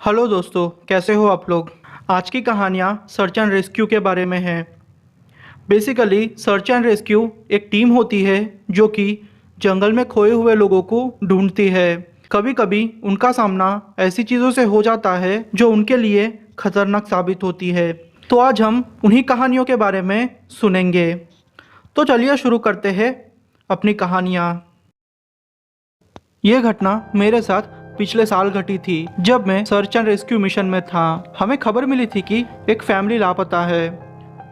Hello दोस्तों, कैसे हो आप लोग। आज की कहानियाँ सर्च एंड रेस्क्यू के बारे में है। बेसिकली सर्च एंड रेस्क्यू एक टीम होती है जो कि जंगल में खोए हुए लोगों को ढूंढती है। कभी कभी उनका सामना ऐसी चीज़ों से हो जाता है जो उनके लिए खतरनाक साबित होती है। तो आज हम उन्हीं कहानियों के बारे में सुनेंगे। तो चलिए शुरू करते हैं अपनी कहानियाँ। ये घटना मेरे साथ पिछले साल घटी थी जब मैं सर्च एंड रेस्क्यू मिशन में था। हमें खबर मिली थी कि एक फैमिली लापता है।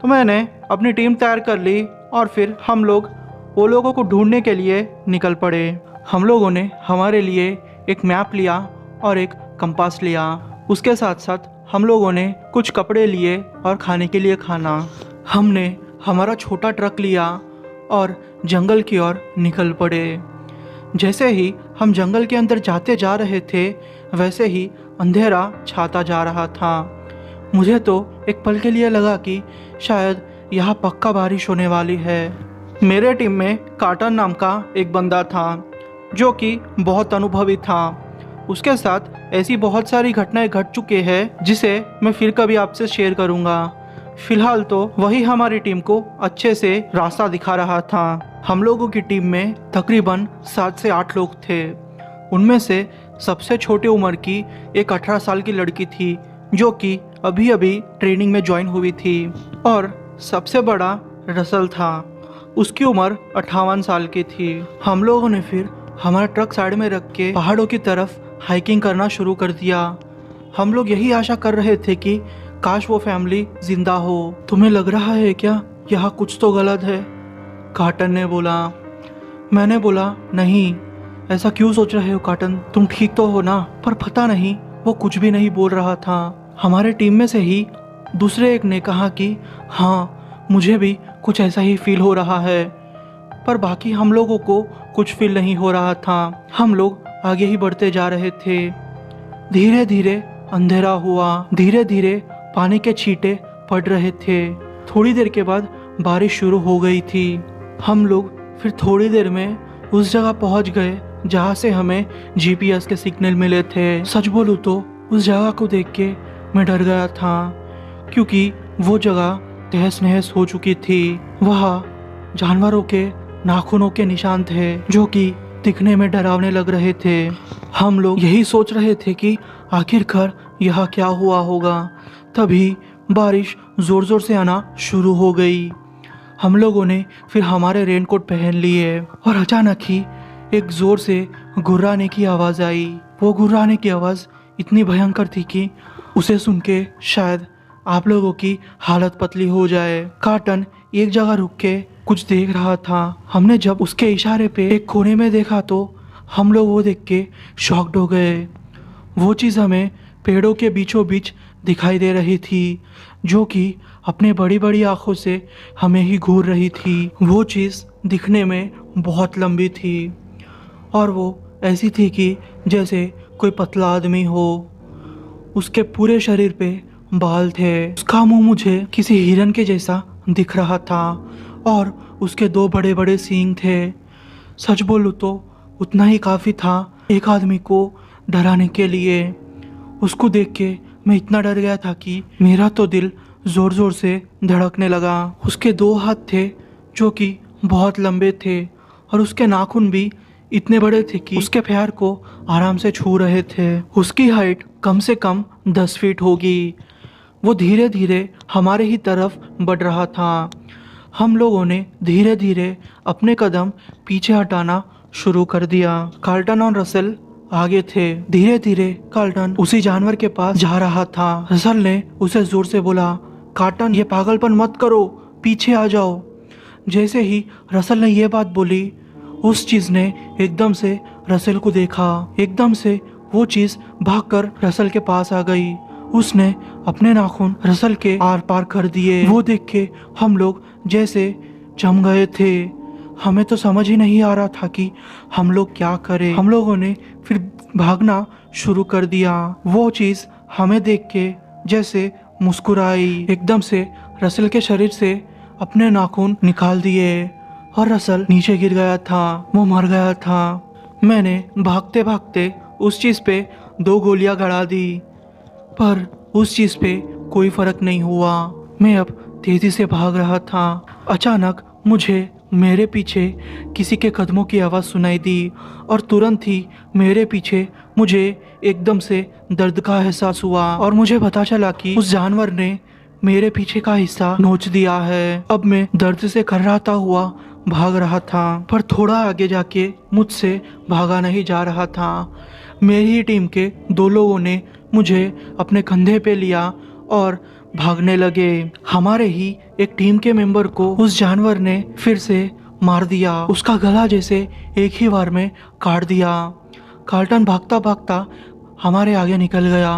तो मैंने अपनी टीम तैयार कर ली और फिर हम लोग वो लोगों को ढूंढने के लिए निकल पड़े। हम लोगों ने हमारे लिए एक मैप लिया और एक कंपास लिया। उसके साथ साथ हम लोगों ने कुछ कपड़े लिए और खाने के लिए खाना। हमने हमारा छोटा ट्रक लिया और जंगल की ओर निकल पड़े। जैसे ही हम जंगल के अंदर जाते जा रहे थे वैसे ही अंधेरा छाता जा रहा था। मुझे तो एक पल के लिए लगा कि शायद यहाँ पक्का बारिश होने वाली है। मेरे टीम में कार्टन नाम का एक बंदा था जो कि बहुत अनुभवी था। उसके साथ ऐसी बहुत सारी घटनाएं घट चुके हैं जिसे मैं फिर कभी आपसे शेयर करूँगा। फिलहाल तो वही हमारी टीम को अच्छे से रास्ता दिखा रहा था। हम लोगों की टीम में तकरीबन 7 से 8 लोग थे। उनमें से सबसे छोटी उम्र की एक 18 साल की लड़की थी जो कि अभी अभी ट्रेनिंग में ज्वाइन हुई थी, और सबसे बड़ा रसल था। उसकी उम्र 58 साल की थी। हम लोगों ने फिर हमारा ट्रक साइड में रख के पहाड़ों की तरफ हाइकिंग करना शुरू कर दिया। हम लोग यही आशा कर रहे थे कि काश वो फैमिली जिंदा हो। तुम्हें लग रहा है क्या यहाँ कुछ तो गलत है? कार्टन ने बोला। मैंने बोला, नहीं, ऐसा क्यों सोच रहे हो कार्टन, तुम ठीक तो हो ना? पर पता नहीं वो कुछ भी नहीं बोल रहा था। हमारे टीम में से ही दूसरे एक ने कहा कि हाँ, मुझे भी कुछ ऐसा ही फील हो रहा है। पर बाकी हम लोगों को कुछ फील नहीं हो रहा था। हम लोग आगे ही बढ़ते जा रहे थे। धीरे धीरे अंधेरा हुआ। धीरे धीरे पानी के छींटे पड़ रहे थे। थोड़ी देर के बाद बारिश शुरू हो गई थी। हम लोग फिर थोड़ी देर में उस जगह पहुंच गए जहां से हमें जीपीएस के सिग्नल मिले थे। सच बोलूं तो उस जगह को देख के मैं डर गया था क्योंकि वो जगह तहस नहस हो चुकी थी। वहाँ जानवरों के नाखूनों के निशान थे जो कि दिखने में डरावने लग रहे थे। हम लोग यही सोच रहे थे कि आखिरकार यह क्या हुआ होगा। तभी बारिश जोर जोर से आना शुरू हो गई। हम लोगों ने फिर हमारे रेनकोट पहन लिए और अचानक ही एक जोर से गुर्राने की आवाज़ आई। वो गुर्राने की आवाज़ इतनी भयंकर थी कि उसे सुन के शायद आप लोगों की हालत पतली हो जाए। कार्टन एक जगह रुक के कुछ देख रहा था। हमने जब उसके इशारे पे एक कोने में देखा तो हम लोग वो देख के शॉक्ड हो गए। वो चीज़ हमें पेड़ों के बीचों बीच दिखाई दे रही थी जो कि अपने बड़ी बड़ी आंखों से हमें ही घूर रही थी। वो चीज़ दिखने में बहुत लंबी थी और वो ऐसी थी कि जैसे कोई पतला आदमी हो। उसके पूरे शरीर पे बाल थे। उसका मुंह मुझे किसी हिरन के जैसा दिख रहा था और उसके 2 बड़े बड़े सींग थे। सच बोलूं तो उतना ही काफ़ी था एक आदमी को डराने के लिए। उसको देख के मैं इतना डर गया था कि मेरा तो दिल ज़ोर ज़ोर से धड़कने लगा। उसके 2 हाथ थे जो कि बहुत लंबे थे और उसके नाखून भी इतने बड़े थे कि उसके पैर को आराम से छू रहे थे। उसकी हाइट कम से कम 10 फीट होगी। वो धीरे धीरे हमारे ही तरफ बढ़ रहा था। हम लोगों ने धीरे धीरे अपने कदम पीछे हटाना शुरू कर दिया। कार्टन और रसल आगे थे। धीरे धीरे कार्टन उसी जानवर के पास जा रहा था। रसल ने उसे जोर से बोला, कार्टन, ये पागलपन मत करो, पीछे आ जाओ। जैसे ही रसल ने ये बात बोली उस चीज ने एकदम से रसल को देखा। एकदम से वो चीज भागकर रसल के पास आ गई। उसने अपने नाखून रसल के आर पार कर दिए। वो देख के हम लोग जैसे जम गए थे। हमें तो समझ ही नहीं आ रहा था कि हम लोग क्या करें। हम लोगों ने फिर भागना शुरू कर दिया। वो चीज हमें देख के जैसे मुस्कुराई। एकदम से रसल के शरीर से अपने नाखून निकाल दिए और रसल नीचे गिर गया था। वो मर गया था। मैंने भागते भागते उस चीज पे 2 गोलियां गड़ा दी पर उस चीज पे कोई फर्क नहीं हुआ। मैं अब तेजी से भाग रहा था। अचानक मुझे मेरे पीछे किसी के कदमों की आवाज़ सुनाई दी और तुरंत ही मेरे पीछे मुझे एकदम से दर्द का एहसास हुआ और मुझे पता चला कि उस जानवर ने मेरे पीछे का हिस्सा नोच दिया है। अब मैं दर्द से कर्राता हुआ भाग रहा था, पर थोड़ा आगे जाके मुझसे भागा नहीं जा रहा था। मेरी ही टीम के 2 लोगों ने मुझे अपने कंधे पे लिया और भागने लगे। हमारे ही एक टीम के मेंबर को उस जानवर ने फिर से मार दिया। उसका गला जैसे एक ही बार में काट दिया। कार्टन भागता भागता हमारे आगे निकल गया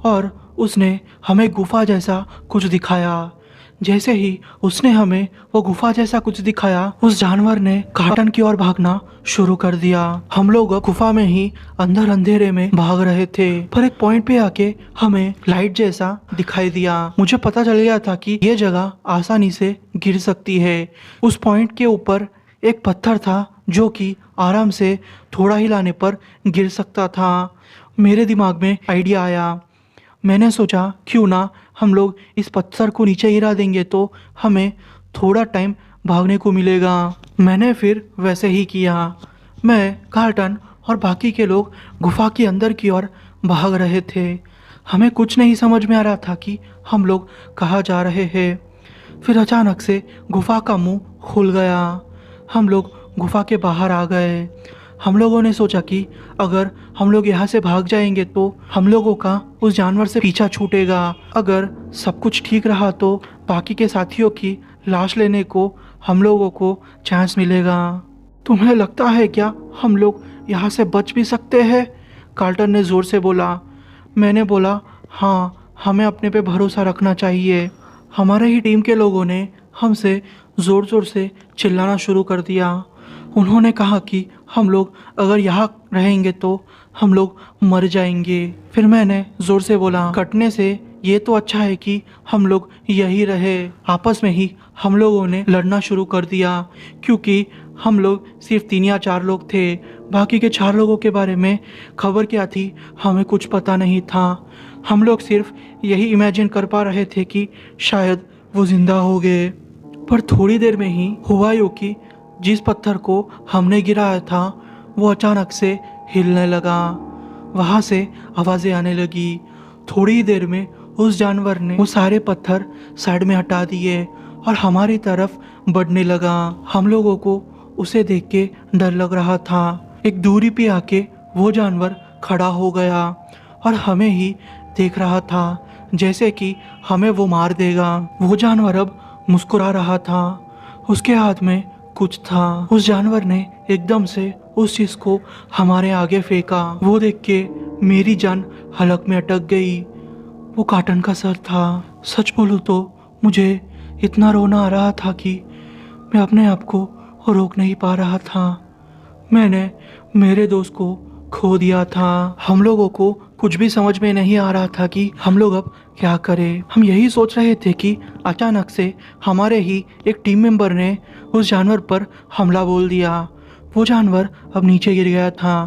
और उसने हमें गुफा जैसा कुछ दिखाया। जैसे ही उसने हमें वो गुफा जैसा कुछ दिखाया, उस जानवर ने कार्टन की ओर भागना शुरू कर दिया। हम लोग अब गुफा में ही अंदर अंधेरे में भाग रहे थे, पर एक पॉइंट पे आके हमें लाइट जैसा दिखाई दिया। मुझे पता चल गया था कि ये जगह आसानी से गिर सकती है। उस पॉइंट के ऊपर एक पत्थर था जो कि आराम से थोड़ा हिलाने पर गिर सकता था। मेरे दिमाग में आइडिया आया। मैंने सोचा क्यों ना हम लोग इस पत्थर को नीचे गिरा देंगे तो हमें थोड़ा टाइम भागने को मिलेगा। मैंने फिर वैसे ही किया। मैं, कार्टन और बाकी के लोग गुफा के अंदर की ओर भाग रहे थे। हमें कुछ नहीं समझ में आ रहा था कि हम लोग कहाँ जा रहे हैं। फिर अचानक से गुफा का मुंह खुल गया। हम लोग गुफा के बाहर आ गए। हम लोगों ने सोचा कि अगर हम लोग यहाँ से भाग जाएंगे तो हम लोगों का उस जानवर से पीछा छूटेगा। अगर सब कुछ ठीक रहा तो बाकी के साथियों की लाश लेने को हम लोगों को चांस मिलेगा। तुम्हें लगता है क्या हम लोग यहाँ से बच भी सकते हैं? कार्टन ने ज़ोर से बोला। मैंने बोला, हाँ, हमें अपने पे भरोसा रखना चाहिए। हमारे ही टीम के लोगों ने हमसे ज़ोर ज़ोर से चिल्लाना शुरू कर दिया। उन्होंने कहा कि हम लोग अगर यहाँ रहेंगे तो हम लोग मर जाएंगे। फिर मैंने ज़ोर से बोला, कटने से ये तो अच्छा है कि हम लोग यही रहे। आपस में ही हम लोगों ने लड़ना शुरू कर दिया क्योंकि हम लोग सिर्फ 3 या 4 लोग थे। बाकी के 4 लोगों के बारे में खबर क्या थी हमें कुछ पता नहीं था। हम लोग सिर्फ यही इमेजिन कर पा रहे थे कि शायद वो जिंदा हो गए। पर थोड़ी देर में ही हुआ यूं कि जिस पत्थर को हमने गिराया था वो अचानक से हिलने लगा। वहाँ से आवाज़ें आने लगी। थोड़ी ही देर में उस जानवर ने वो सारे पत्थर साइड में हटा दिए और हमारी तरफ बढ़ने लगा। हम लोगों को उसे देख के डर लग रहा था। एक दूरी पे आके वो जानवर खड़ा हो गया और हमें ही देख रहा था जैसे कि हमें वो मार देगा। वो जानवर अब मुस्कुरा रहा था। उसके हाथ में कुछ था। उस जानवर ने एकदम से उस चीज को हमारे आगे फेंका। वो देख के मेरी जान हलक में अटक गई। वो कार्टन का सर था। सच बोलूं तो मुझे इतना रोना आ रहा था कि मैं अपने आप को रोक नहीं पा रहा था। मैंने मेरे दोस्त को खो दिया था। हम लोगों को कुछ भी समझ में नहीं आ रहा था कि हम लोग अब क्या करें। हम यही सोच रहे थे कि अचानक से हमारे ही एक टीम मेंबर ने उस जानवर पर हमला बोल दिया। वो जानवर अब नीचे गिर गया था।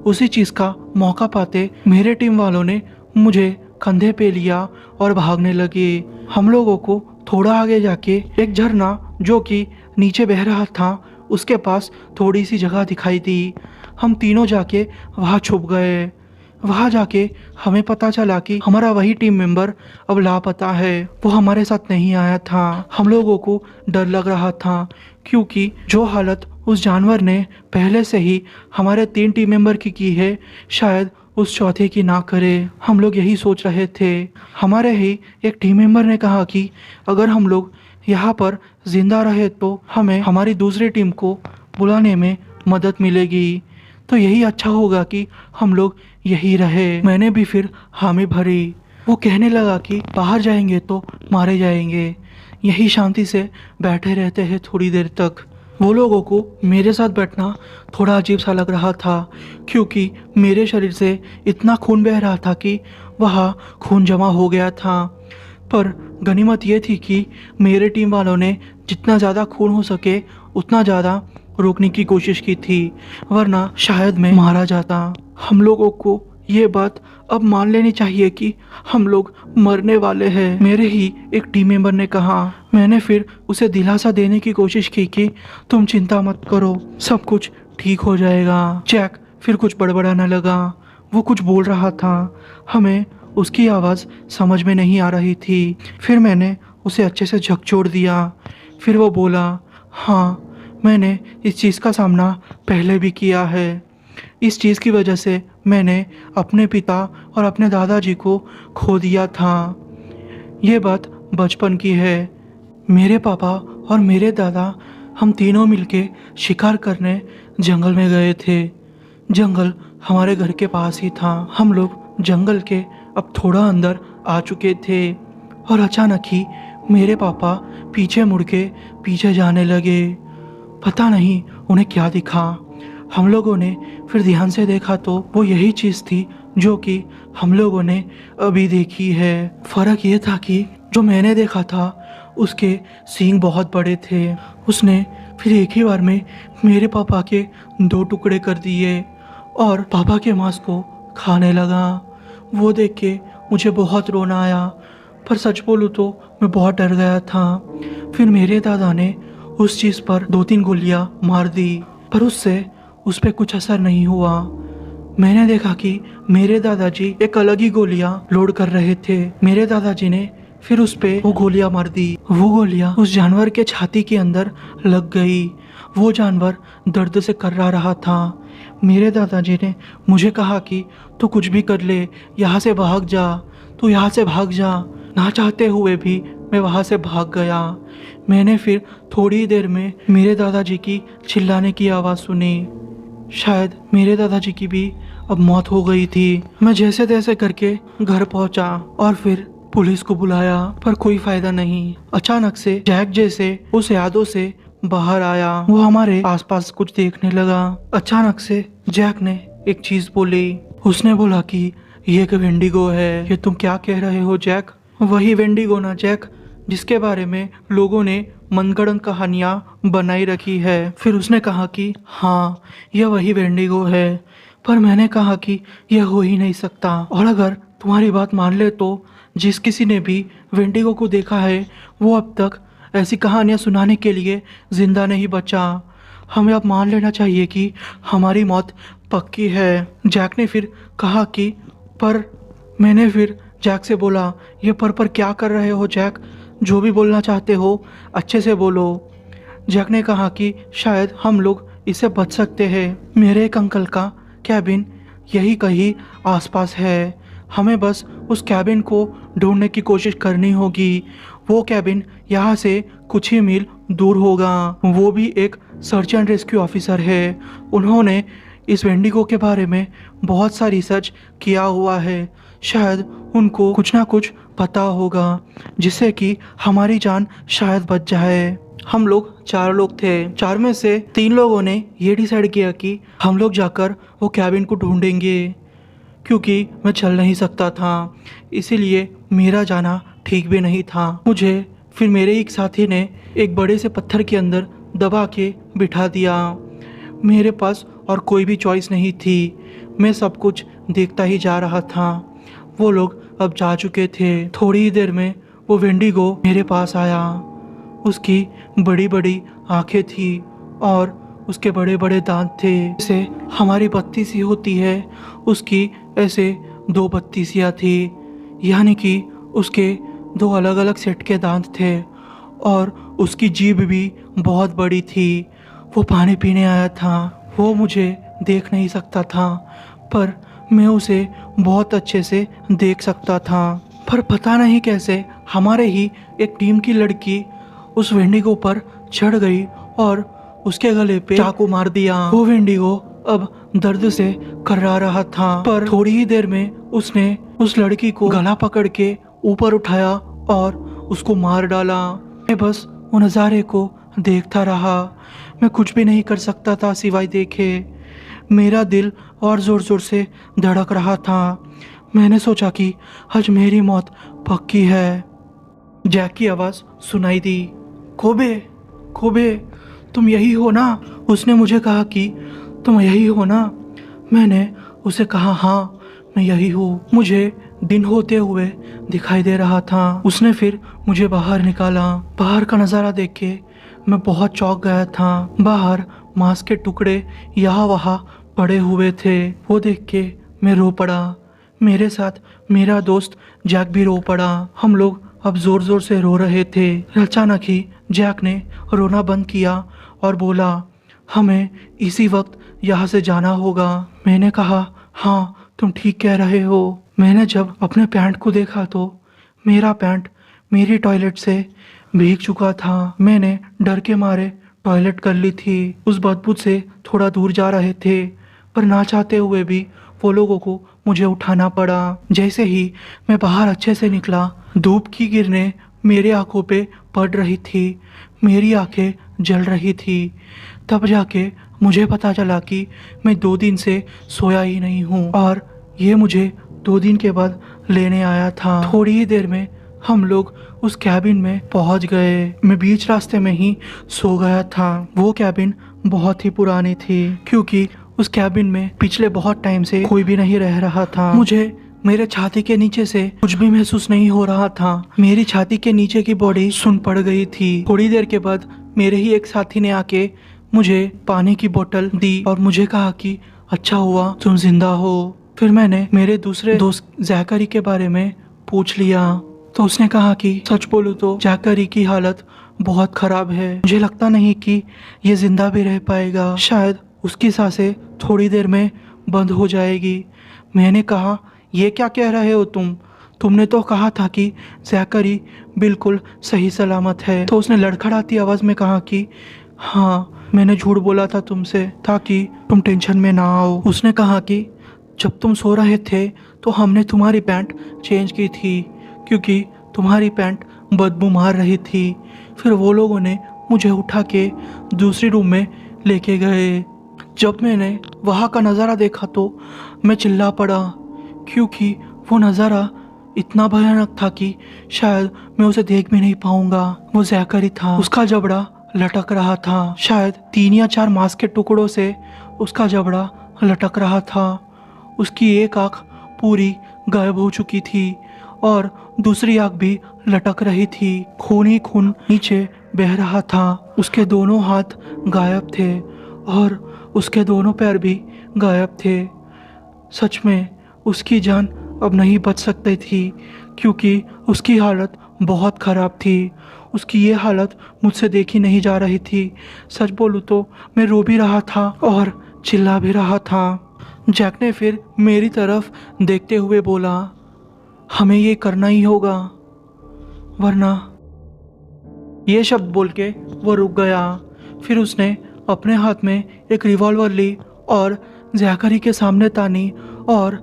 उसी चीज़ का मौका पाते मेरे टीम वालों ने मुझे कंधे पे लिया और भागने लगे। हम लोगों को थोड़ा आगे जाके एक झरना जो कि नीचे बह रहा था उसके पास थोड़ी सी जगह दिखाई दी। हम तीनों जाके वहाँ छुप गए। वहाँ जाके हमें पता चला कि हमारा वही टीम मेंबर अब लापता है। वो हमारे साथ नहीं आया था। हम लोगों को डर लग रहा था क्योंकि जो हालत उस जानवर ने पहले से ही हमारे 3 टीम मेंबर की है शायद उस चौथे की ना करे। हम लोग यही सोच रहे थे। हमारे ही एक टीम मेंबर ने कहा कि अगर हम लोग यहाँ पर जिंदा रहे तो हमें हमारी दूसरी टीम को बुलाने में मदद मिलेगी, तो यही अच्छा होगा कि हम लोग यही रहे। मैंने भी फिर हामी भरी। वो कहने लगा कि बाहर जाएंगे तो मारे जाएंगे, यही शांति से बैठे रहते हैं थोड़ी देर तक। वो लोगों को मेरे साथ बैठना थोड़ा अजीब सा लग रहा था क्योंकि मेरे शरीर से इतना खून बह रहा था कि वहाँ खून जमा हो गया था। पर गनीमत ये थी कि मेरे टीम वालों ने जितना ज़्यादा खून हो सके उतना ज़्यादा रोकने की कोशिश की थी, वरना शायद मैं मारा जाता। हम लोगों को ये बात अब मान लेनी चाहिए कि हम लोग मरने वाले हैं, मेरे ही एक टीम मेंबर ने कहा। मैंने फिर उसे दिलासा देने की कोशिश की कि तुम चिंता मत करो, सब कुछ ठीक हो जाएगा। जैक फिर कुछ बड़बड़ाने लगा। वो कुछ बोल रहा था, हमें उसकी आवाज़ समझ में नहीं आ रही थी। फिर मैंने उसे अच्छे से झकझोर दिया। फिर वो बोला, हाँ मैंने इस चीज़ का सामना पहले भी किया है। इस चीज़ की वजह से मैंने अपने पिता और अपने दादाजी को खो दिया था। ये बात बचपन की है। मेरे पापा और मेरे दादा हम तीनों मिलके शिकार करने जंगल में गए थे। जंगल हमारे घर के पास ही था। हम लोग जंगल के अब थोड़ा अंदर आ चुके थे और अचानक ही मेरे पापा पीछे मुड़ के पीछे जाने लगे। पता नहीं उन्हें क्या दिखा। हम लोगों ने फिर ध्यान से देखा तो वो यही चीज़ थी जो कि हम लोगों ने अभी देखी है। फ़र्क ये था कि जो मैंने देखा था उसके सींग बहुत बड़े थे। उसने फिर एक ही बार में मेरे पापा के 2 टुकड़े कर दिए और पापा के मांस को खाने लगा। वो देख के मुझे बहुत रोना आया, पर सच बोलूँ तो मैं बहुत डर गया था। फिर मेरे दादा ने उस चीज़ पर 2-3 गोलियां मार दी, पर उससे उस पर कुछ असर नहीं हुआ। मैंने देखा कि मेरे दादाजी एक अलग ही गोलियां लोड कर रहे थे। मेरे दादाजी ने फिर उस पे वो गोलियां मार दी। वो गोलियां उस जानवर के छाती के अंदर लग गई। वो जानवर दर्द से कर्रा रहा था। मेरे दादाजी ने मुझे कहा कि तू कुछ भी कर ले, यहाँ से भाग जा, तू यहाँ से भाग जा। ना चाहते हुए भी मैं वहाँ से भाग गया। मैंने फिर थोड़ी देर में मेरे दादाजी की चिल्लाने की आवाज़ सुनी। शायद मेरे दादाजी की भी अब मौत हो गई थी। मैं जैसे तैसे करके घर पहुंचा और फिर पुलिस को बुलाया, पर कोई फायदा नहीं। अचानक से जैक जैसे उस यादों से बाहर आया। वो हमारे आसपास कुछ देखने लगा। अचानक से जैक ने एक चीज बोली। उसने बोला कि ये एक वेंडिगो है। ये तुम क्या कह रहे हो जैक? वही वेंडिगो ना जैक, जिसके बारे में लोगों ने मनगढ़ंत कहानियां बनाई रखी है। फिर उसने कहा कि हाँ यह वही वेंडिगो है, पर मैंने कहा कि यह हो ही नहीं सकता। और अगर तुम्हारी बात मान ले तो जिस किसी ने भी वेंडिगो को देखा है वो अब तक ऐसी कहानियां सुनाने के लिए जिंदा नहीं बचा। हमें अब मान लेना चाहिए कि हमारी मौत पक्की है। जैक ने फिर कहा कि पर। मैंने फिर जैक से बोला, ये पर क्या कर रहे हो जैक? जो भी बोलना चाहते हो अच्छे से बोलो। जैक ने कहा कि शायद हम लोग इससे बच सकते हैं। मेरे एक अंकल का कैबिन यही कहीं आसपास है। हमें बस उस कैबिन को ढूंढने की कोशिश करनी होगी। वो कैबिन यहाँ से कुछ ही मील दूर होगा। वो भी एक सर्च एंड रेस्क्यू ऑफिसर है। उन्होंने इस वेंडिगो के बारे में बहुत सा रिसर्च किया हुआ है। शायद उनको कुछ ना कुछ पता होगा जिससे कि हमारी जान शायद बच जाए। हम लोग 4 लोग थे। 4 में से 3 लोगों ने ये डिसाइड किया कि हम लोग जाकर वो कैबिन को ढूंढेंगे, क्योंकि मैं चल नहीं सकता था, इसीलिए मेरा जाना ठीक भी नहीं था। मुझे फिर मेरे एक साथी ने एक बड़े से पत्थर के अंदर दबा के बिठा दिया। मेरे पास और कोई भी चॉइस नहीं थी। मैं सब कुछ देखता ही जा रहा था। वो लोग अब जा चुके थे। थोड़ी ही देर में वो वेंडिगो मेरे पास आया। उसकी बड़ी बड़ी आंखें थी और उसके बड़े बड़े दांत थे। जैसे हमारी बत्ती सी होती है, उसकी ऐसे 2 बत्तीसियाँ थी, यानी कि उसके 2 अलग अलग सेट के दांत थे और उसकी जीभ भी बहुत बड़ी थी। वो पानी पीने आया था। वो मुझे देख नहीं सकता था, पर मैं उसे बहुत अच्छे से देख सकता था। पर पता नहीं कैसे हमारे ही एक टीम की लड़की उस वेंडिगो पर चढ़ गई और उसके गले पे चाकू मार दिया। वो वेंडिगो अब दर्द से कर्रा रहा था, पर थोड़ी ही देर में उसने उस लड़की को गला पकड़ के ऊपर उठाया और उसको मार डाला। मैं बस वो नज़ारे को देखता रहा। मैं कुछ भी नहीं कर सकता था सिवाय देखे। मेरा दिल और ज़ोर ज़ोर से धड़क रहा था। मैंने सोचा कि आज मेरी मौत पक्की है। जैक की आवाज़ सुनाई दी, कोबे कोबे तुम यही हो ना? उसने मुझे कहा कि तुम यही हो ना? मैंने उसे कहा हाँ मैं यही हूँ। मुझे दिन होते हुए दिखाई दे रहा था। उसने फिर मुझे बाहर निकाला। बाहर का नज़ारा देख के मैं बहुत चौंक गया था। बाहर मांस के टुकड़े यहाँ वहाँ पड़े हुए थे। वो देख के मैं रो पड़ा। मेरे साथ मेरा दोस्त जैक भी रो पड़ा। हम लोग अब जोर जोर से रो रहे थे। अचानक ही जैक ने रोना बंद किया और बोला, हमें इसी वक्त यहाँ से जाना होगा। मैंने कहा, हाँ तुम ठीक कह रहे हो। मैंने जब अपने पैंट को देखा तो मेरा पैंट मेरी टॉयलेट से भीग चुका था। मैंने डर के मारे टॉयलेट कर ली थी। उस बदबू से थोड़ा दूर जा रहे थे, पर ना चाहते हुए भी वो लोगों को मुझे उठाना पड़ा। जैसे ही मैं बाहर अच्छे से निकला, धूप की किरणें मेरे आंखों पे पड़ रही थी। मेरी आंखें जल रही थी। तब जाके मुझे पता चला कि मैं 2 दिन से सोया ही नहीं हूँ और ये मुझे 2 दिन के बाद लेने आया था। थोड़ी ही देर में हम लोग उस कैबिन में पहुंच गए। मैं बीच रास्ते में ही सो गया था। वो कैबिन बहुत ही पुरानी थी क्योंकि उस कैबिन में पिछले बहुत टाइम से कोई भी नहीं रह रहा था। मुझे मेरे छाती के नीचे से कुछ भी महसूस नहीं हो रहा था। मेरी छाती के नीचे की बॉडी सुन पड़ गई थी। थोड़ी देर के बाद मेरे ही एक साथी ने आके मुझे पानी की बोतल दी और मुझे कहा कि अच्छा हुआ तुम जिंदा हो। फिर मैंने मेरे दूसरे दोस्त जैकरी के बारे में पूछ लिया तो उसने कहा कि सच बोलूं तो जैकरी की हालत बहुत खराब है। मुझे लगता नहीं कि ये जिंदा भी रह पाएगा। शायद उसकी सांसें थोड़ी देर में बंद हो जाएगी। मैंने कहा, ये क्या कह रहे हो तुमने तो कहा था कि जैकरी बिल्कुल सही सलामत है। तो उसने लड़खड़ाती आवाज में कहा कि हाँ, मैंने झूठ बोला था तुमसे ताकि तुम टेंशन में ना आओ। उसने कहा कि जब तुम सो रहे थे तो हमने तुम्हारी पैंट चेंज की थी क्योंकि तुम्हारी पैंट बदबू मार रही थी। फिर वो लोगों ने मुझे उठा के दूसरी रूम में लेके गए। जब मैंने वहाँ का नज़ारा देखा तो मैं चिल्ला पड़ा क्योंकि वो नज़ारा इतना भयानक था कि शायद मैं उसे देख भी नहीं पाऊंगा। वो जैकरी था। उसका जबड़ा लटक रहा था। शायद 3 या 4 मांस के टुकड़ों से उसका जबड़ा लटक रहा था। उसकी एक आंख पूरी गायब हो चुकी थी और दूसरी आंख भी लटक रही थी। खून ही खून नीचे बह रहा था। उसके दोनों हाथ गायब थे और उसके दोनों पैर भी गायब थे। सच में उसकी जान अब नहीं बच सकती थी क्योंकि उसकी हालत बहुत ख़राब थी। उसकी ये हालत मुझसे देखी नहीं जा रही थी। सच बोलूँ तो मैं रो भी रहा था और चिल्ला भी रहा था। जैक ने फिर मेरी तरफ देखते हुए बोला, हमें ये करना ही होगा वरना। ये शब्द बोल के वो रुक गया। फिर उसने अपने हाथ में एक रिवॉल्वर ली और जैकरी के सामने तानी और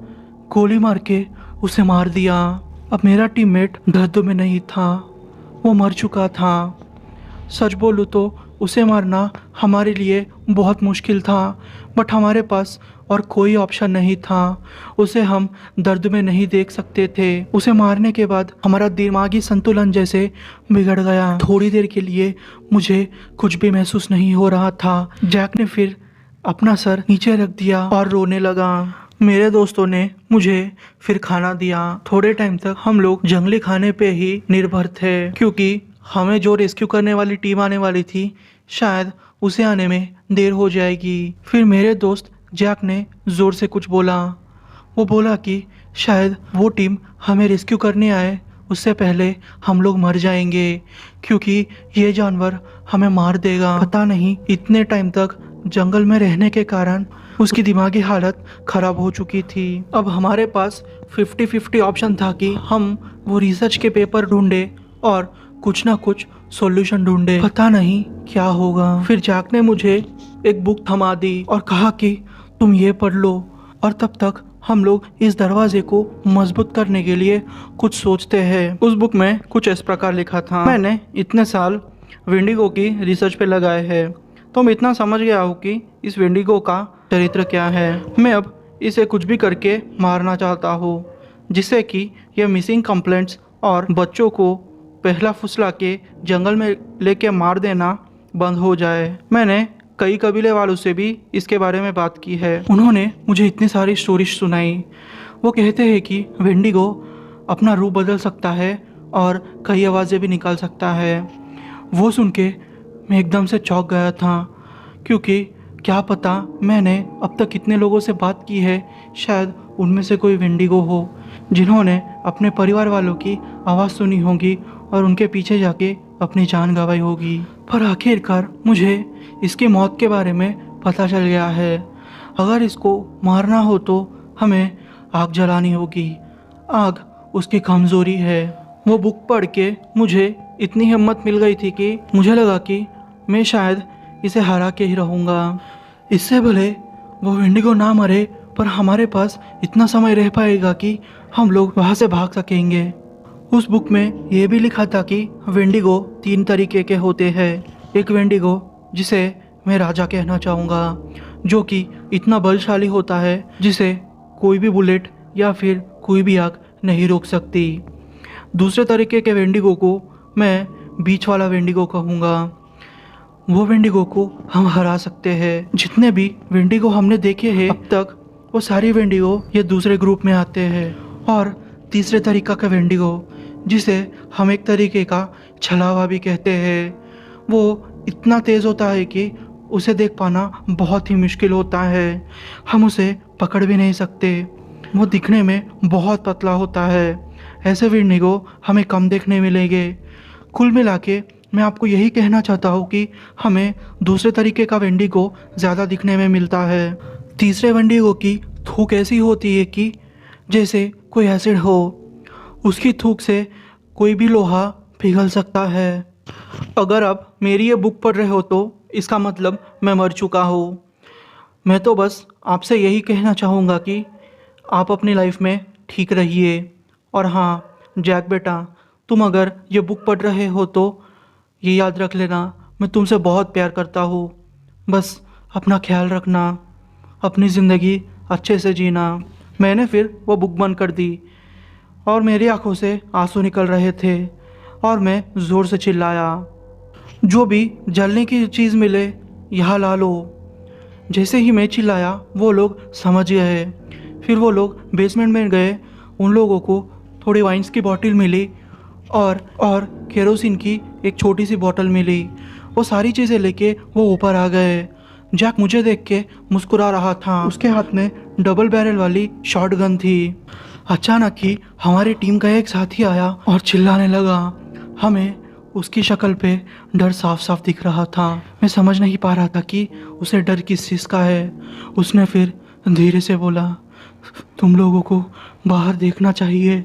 गोली मार के उसे मार दिया। अब मेरा टीममेट दर्द में नहीं था, वो मर चुका था। सच बोलूँ तो उसे मारना हमारे लिए बहुत मुश्किल था, बट हमारे पास और कोई ऑप्शन नहीं था। उसे हम दर्द में नहीं देख सकते थे। उसे मारने के बाद हमारा दिमागी संतुलन जैसे बिगड़ गया। थोड़ी देर के लिए मुझे कुछ भी महसूस नहीं हो रहा था। जैक ने फिर अपना सर नीचे रख दिया और रोने लगा। मेरे दोस्तों ने मुझे फिर खाना दिया। थोड़े टाइम तक हम लोग जंगली खाने पे ही निर्भर थे क्योंकि हमें जो रेस्क्यू करने वाली टीम आने वाली थी शायद उसे आने में देर हो जाएगी। फिर मेरे दोस्त जैक ने ज़ोर से कुछ बोला। वो बोला कि शायद वो टीम हमें रेस्क्यू करने आए उससे पहले हम लोग मर जाएंगे क्योंकि ये जानवर हमें मार देगा। पता नहीं इतने टाइम तक जंगल में रहने के कारण उसकी दिमागी हालत ख़राब हो चुकी थी। अब हमारे पास 50-50 ऑप्शन था कि हम वो रिसर्च के पेपर ढूंढे और कुछ ना कुछ सॉल्यूशन ढूंढे। पता नहीं क्या होगा। फिर जैक ने मुझे एक बुक थमा दी और कहा कि तुम ये पढ़ लो और तब तक हम लोग इस दरवाजे को मजबूत करने के लिए कुछ सोचते हैं। उस बुक में कुछ इस प्रकार लिखा था, मैंने इतने साल विंडिगो की रिसर्च पे लगाए हैं तो मैं इतना समझ गया हूँ कि इस विंडिगो का चरित्र क्या है। मैं अब इसे कुछ भी करके मारना चाहता हूँ जिससे कि यह मिसिंग कंप्लेंट्स और बच्चों को पहला फुसला के जंगल में लेके मार देना बंद हो जाए। मैंने कई कबीले वालों से भी इसके बारे में बात की है। उन्होंने मुझे इतनी सारी स्टोरीज सुनाई। वो कहते हैं कि वेंडिगो अपना रूप बदल सकता है और कई आवाज़ें भी निकाल सकता है। वो सुन के मैं एकदम से चौंक गया था, क्योंकि क्या पता मैंने अब तक कितने लोगों से बात की है, शायद उनमें से कोई वेंडिगो हो जिन्होंने अपने परिवार वालों की आवाज़ सुनी होगी और उनके पीछे जाके अपनी जान गंवाई होगी। पर आखिरकार मुझे इसकी मौत के बारे में पता चल गया है। अगर इसको मारना हो तो हमें आग जलानी होगी। आग उसकी कमज़ोरी है। वो बुक पढ़ के मुझे इतनी हिम्मत मिल गई थी कि मुझे लगा कि मैं शायद इसे हरा के ही रहूँगा। इससे भले वो वेंडिगो ना मरे, पर हमारे पास इतना समय रह पाएगा कि हम लोग वहाँ से भाग सकेंगे। उस बुक में ये भी लिखा था कि वेंडिगो 3 तरीके के होते हैं। एक वेंडिगो जिसे मैं राजा कहना चाहूँगा, जो कि इतना बलशाली होता है जिसे कोई भी बुलेट या फिर कोई भी आग नहीं रोक सकती। दूसरे तरीके के वेंडिगो को मैं बीच वाला वेंडिगो कहूँगा। वो वेंडिगो को हम हरा सकते हैं। जितने भी वेंडिगो हमने देखे हैं अब तक, वो सारी वेंडिगो ये दूसरे ग्रुप में आते हैं। और तीसरे तरीका का वेंडिगो, जिसे हम एक तरीके का छलावा भी कहते हैं, वो इतना तेज़ होता है कि उसे देख पाना बहुत ही मुश्किल होता है। हम उसे पकड़ भी नहीं सकते। वो दिखने में बहुत पतला होता है। ऐसे वेंडिगो हमें कम देखने मिलेंगे। कुल मिला के मैं आपको यही कहना चाहता हूँ कि हमें दूसरे तरीके का वेंडिगो ज़्यादा दिखने में मिलता है। तीसरे वेंडिगो की थूक ऐसी होती है कि जैसे कोई एसिड हो। उसकी थूक से कोई भी लोहा पिघल सकता है। अगर आप मेरी ये बुक पढ़ रहे हो तो इसका मतलब मैं मर चुका हूँ। मैं तो बस आपसे यही कहना चाहूँगा कि आप अपनी लाइफ में ठीक रहिए। और हाँ जैक बेटा, तुम अगर ये बुक पढ़ रहे हो तो ये याद रख लेना, मैं तुमसे बहुत प्यार करता हूँ। बस अपना ख्याल रखना, अपनी ज़िंदगी अच्छे से जीना। मैंने फिर वो बुक बंद कर दी और मेरी आंखों से आंसू निकल रहे थे और मैं ज़ोर से चिल्लाया, जो भी जलने की चीज़ मिले यहाँ ला लो। जैसे ही मैं चिल्लाया वो लोग समझ गए। फिर वो लोग बेसमेंट में गए। उन लोगों को थोड़ी वाइन्स की बोतल मिली और केरोसिन की एक छोटी सी बोतल मिली। वो सारी चीज़ें लेके वो ऊपर आ गए। जैक मुझे देख के मुस्कुरा रहा था। उसके हाथ में डबल बैरल वाली शॉटगन थी। अचानक ही हमारी टीम का एक साथी आया और चिल्लाने लगा। हमें उसकी शक्ल पे डर साफ साफ दिख रहा था। मैं समझ नहीं पा रहा था कि उसे डर किस चीज़ का है। उसने फिर धीरे से बोला, तुम लोगों को बाहर देखना चाहिए।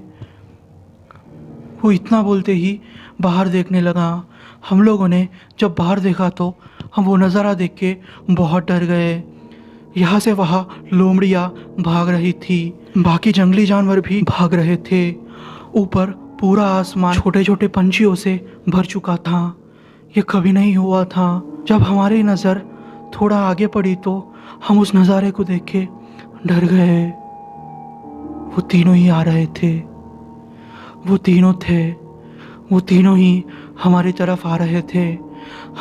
वो इतना बोलते ही बाहर देखने लगा। हम लोगों ने जब बाहर देखा तो हम वो नज़ारा देख के बहुत डर गए। यहाँ से वहाँ लोमड़ियाँ भाग रही थी, बाकी जंगली जानवर भी भाग रहे थे। ऊपर पूरा आसमान छोटे छोटे पंछियों से भर चुका था। ये कभी नहीं हुआ था। जब हमारी नज़र थोड़ा आगे पड़ी तो हम उस नज़ारे को देख के डर गए। वो तीनों ही आ रहे थे। वो तीनों थे। वो तीनों ही हमारी तरफ आ रहे थे।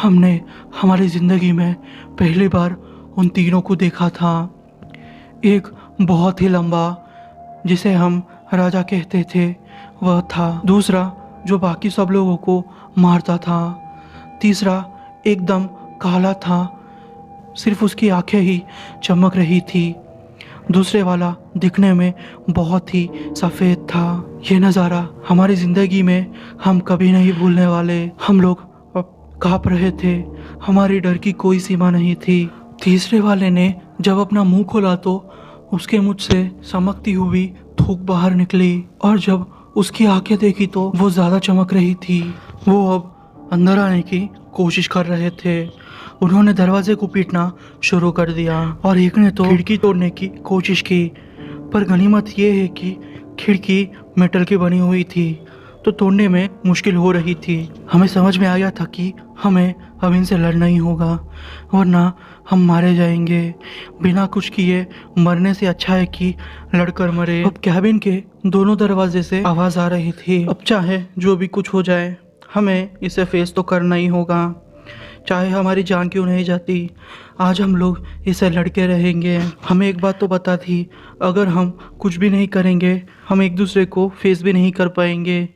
हमने हमारी ज़िंदगी में पहली बार उन तीनों को देखा था। एक बहुत ही लंबा, जिसे हम राजा कहते थे, वह था। दूसरा जो बाकी सब लोगों को मारता था। तीसरा एकदम काला था, सिर्फ उसकी आंखें ही चमक रही थी। दूसरे वाला दिखने में बहुत ही सफ़ेद था। ये नज़ारा हमारी ज़िंदगी में हम कभी नहीं भूलने वाले। हम लोग काँप रहे थे। हमारी डर की कोई सीमा नहीं थी। तीसरे वाले ने जब अपना मुंह खोला तो उसके मुझ से चमकती हुई थूक बाहर निकली और जब उसकी आंखें देखी तो वो ज़्यादा चमक रही थी। वो अब अंदर आने की कोशिश कर रहे थे। उन्होंने दरवाजे को पीटना शुरू कर दिया और एक ने तो खिड़की तोड़ने की कोशिश की, पर गनीमत ये है कि खिड़की मेटल की बनी हुई थी तो तोड़ने में मुश्किल हो रही थी। हमें समझ में आ गया था कि हमें अब इनसे लड़ना ही होगा, वरना हम मारे जाएंगे। बिना कुछ किए मरने से अच्छा है कि लड़कर मरे। अब कैबिन के दोनों दरवाजे से आवाज़ आ रही थी। अब चाहे जो भी कुछ हो जाए, हमें इसे फेस तो करना ही होगा। चाहे हमारी जान क्यों नहीं जाती, आज हम लोग इसे लड़के रहेंगे। हमें एक बात तो पता थी, अगर हम कुछ भी नहीं करेंगे हम एक दूसरे को फेस भी नहीं कर पाएंगे।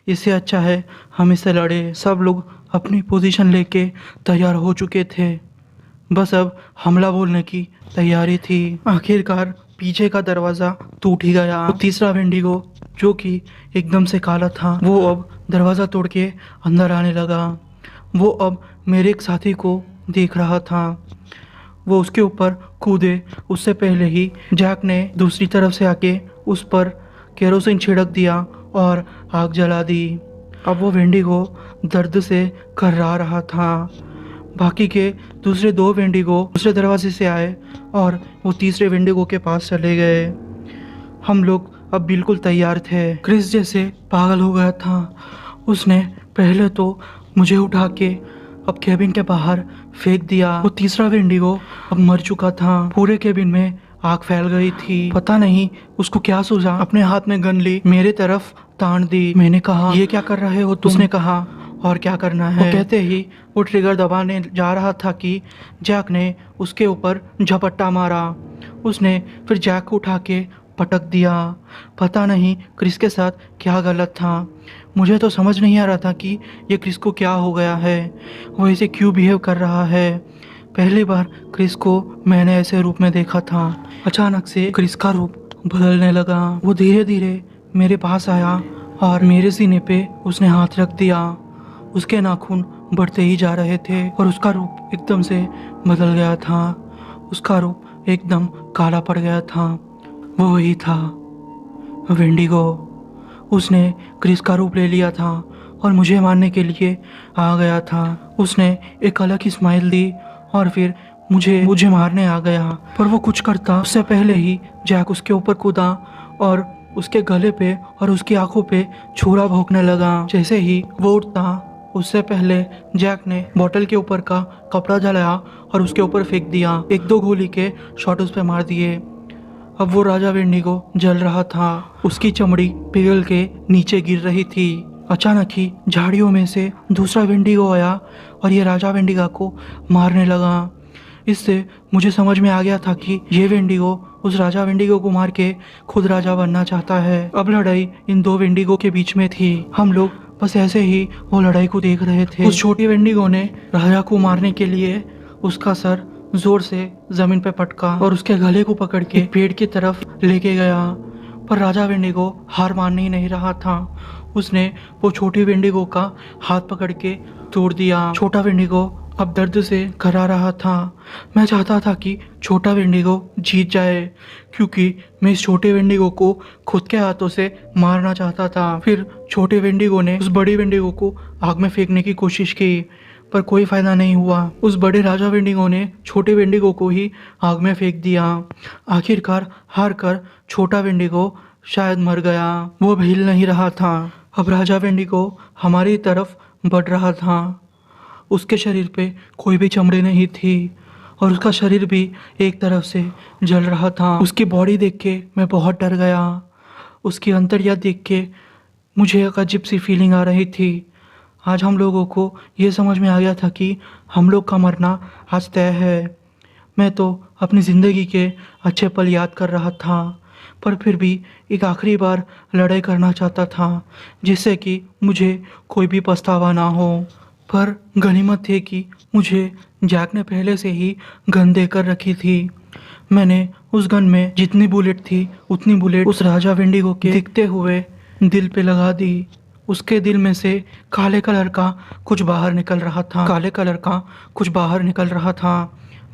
इससे अच्छा है हम इसे लड़े। सब लोग अपनी पोजीशन लेके तैयार हो चुके थे, बस अब हमला बोलने की तैयारी थी। आखिरकार पीछे का दरवाज़ा टूट ही गया। वो तीसरा वेंडिगो जो कि एकदम से काला था, वो अब दरवाज़ा तोड़ के अंदर आने लगा। वो अब मेरे एक साथी को देख रहा था। वो उसके ऊपर कूदे उससे पहले ही जैक ने दूसरी तरफ से आके उस पर केरोसिन छिड़क दिया और आग जला दी। अब वो वेंडिगो दर्द से कर्रा रहा था। बाकी के दूसरे दो वेंडिगो दूसरे दरवाजे से आए और वो तीसरे वेंडिगो के पास चले गए। हम लोग अब बिल्कुल तैयार थे। क्रिस जैसे पागल हो गया था। उसने पहले तो मुझे उठा के अब केबिन के बाहर फेंक दिया। वो तीसरा वेंडिगो अब मर चुका था। पूरे केबिन में आग फैल गई थी। पता नहीं उसको क्या सूझा, अपने हाथ में गन ली, मेरे तरफ तान दी। मैंने कहा, ये क्या कर रहे हो तुम? उसने कहा, और क्या करना है। वो कहते ही वो ट्रिगर दबाने जा रहा था कि जैक ने उसके ऊपर झपट्टा मारा। उसने फिर जैक को उठा के पटक दिया। पता नहीं क्रिस के साथ क्या गलत था। मुझे तो समझ नहीं आ रहा था कि ये क्रिस को क्या हो गया है, वो ऐसे क्यों बिहेव कर रहा है। पहली बार क्रिस को मैंने ऐसे रूप में देखा था। अचानक से क्रिस का रूप बदलने लगा। वो धीरे धीरे मेरे पास आया और मेरे सीने पे उसने हाथ रख दिया। उसके नाखून बढ़ते ही जा रहे थे और उसका रूप एकदम से बदल गया था। उसका रूप एकदम काला पड़ गया था। वो वही था, वेंडिगो। उसने क्रिस का रूप ले लिया था और मुझे मारने के लिए आ गया था। उसने एक अलग ही स्माइल दी और फिर मुझे मारने आ गया। पर वो कुछ करता उससे पहले ही जैक उसके ऊपर कूदा और उसके गले पे और उसकी आंखों पे छुरा भोंकने लगा। जैसे ही वो उठता उससे पहले जैक ने बोतल के ऊपर का कपड़ा जलाया और उसके ऊपर फेंक दिया। एक दो गोली के शॉट उस पे मार दिए। अब वो राजा वेंडिगो जल रहा था। उसकी चमड़ी पिघल के नीचे गिर रही थी। अचानक ही झाड़ियों में से दूसरा वेंडिगो आया और ये राजा वेंडिगा को मारने लगा। इससे मुझे समझ में आ गया था कि ये वेंडिगो उस राजा वेंडिगो को मार के खुद राजा बनना चाहता है। अब लड़ाई इन दो वेंडिगो के बीच में थी। हम लोग बस ऐसे ही वो लड़ाई को देख रहे थे। उस छोटी वेंडिगो ने राजा को मारने के लिए उसका सर जोर से जमीन पे पटका और उसके गले को पकड़ के पेड़ की तरफ लेके गया। पर राजा वेंडिगो हार मानने ही नहीं रहा था। उसने वो छोटी वेंडिगो का हाथ पकड़ के तोड़ दिया। छोटा वेंडिगो अब दर्द से घरा रहा था। मैं चाहता था कि छोटा वेंडिगो जीत जाए, क्योंकि मैं इस छोटे वेंडिगो को खुद के हाथों से मारना चाहता था। फिर छोटे वेंडिगो ने उस बड़ी वेंडिगो को आग में फेंकने की कोशिश की, पर कोई फायदा नहीं हुआ। उस बड़े राजा वेंडिगो ने छोटे वेंडिगो को ही आग में फेंक दिया। आखिरकार हार कर छोटा वेंडिगो शायद मर गया। वो अब हिल नहीं रहा था। अब राजा वेंडिगो हमारी तरफ बढ़ रहा था। उसके शरीर पे कोई भी चमड़ी नहीं थी और उसका शरीर भी एक तरफ से जल रहा था। उसकी बॉडी देख के मैं बहुत डर गया। उसकी अंतड़ियाँ देख के मुझे एक अजीब सी फीलिंग आ रही थी। आज हम लोगों को ये समझ में आ गया था कि हम लोग का मरना आज तय है। मैं तो अपनी ज़िंदगी के अच्छे पल याद कर रहा था, पर फिर भी एक आखिरी बार लड़ाई करना चाहता था, जिससे कि मुझे कोई भी पछतावा ना हो। पर गनीमत थी कि मुझे जैक ने पहले से ही गन देकर रखी थी। मैंने उस गन में जितनी बुलेट थी उतनी बुलेट उस राजा वेंडिगो के दिखते हुए दिल पे लगा दी। उसके दिल में से काले कलर का कुछ बाहर निकल रहा था। काले कलर का कुछ बाहर निकल रहा था।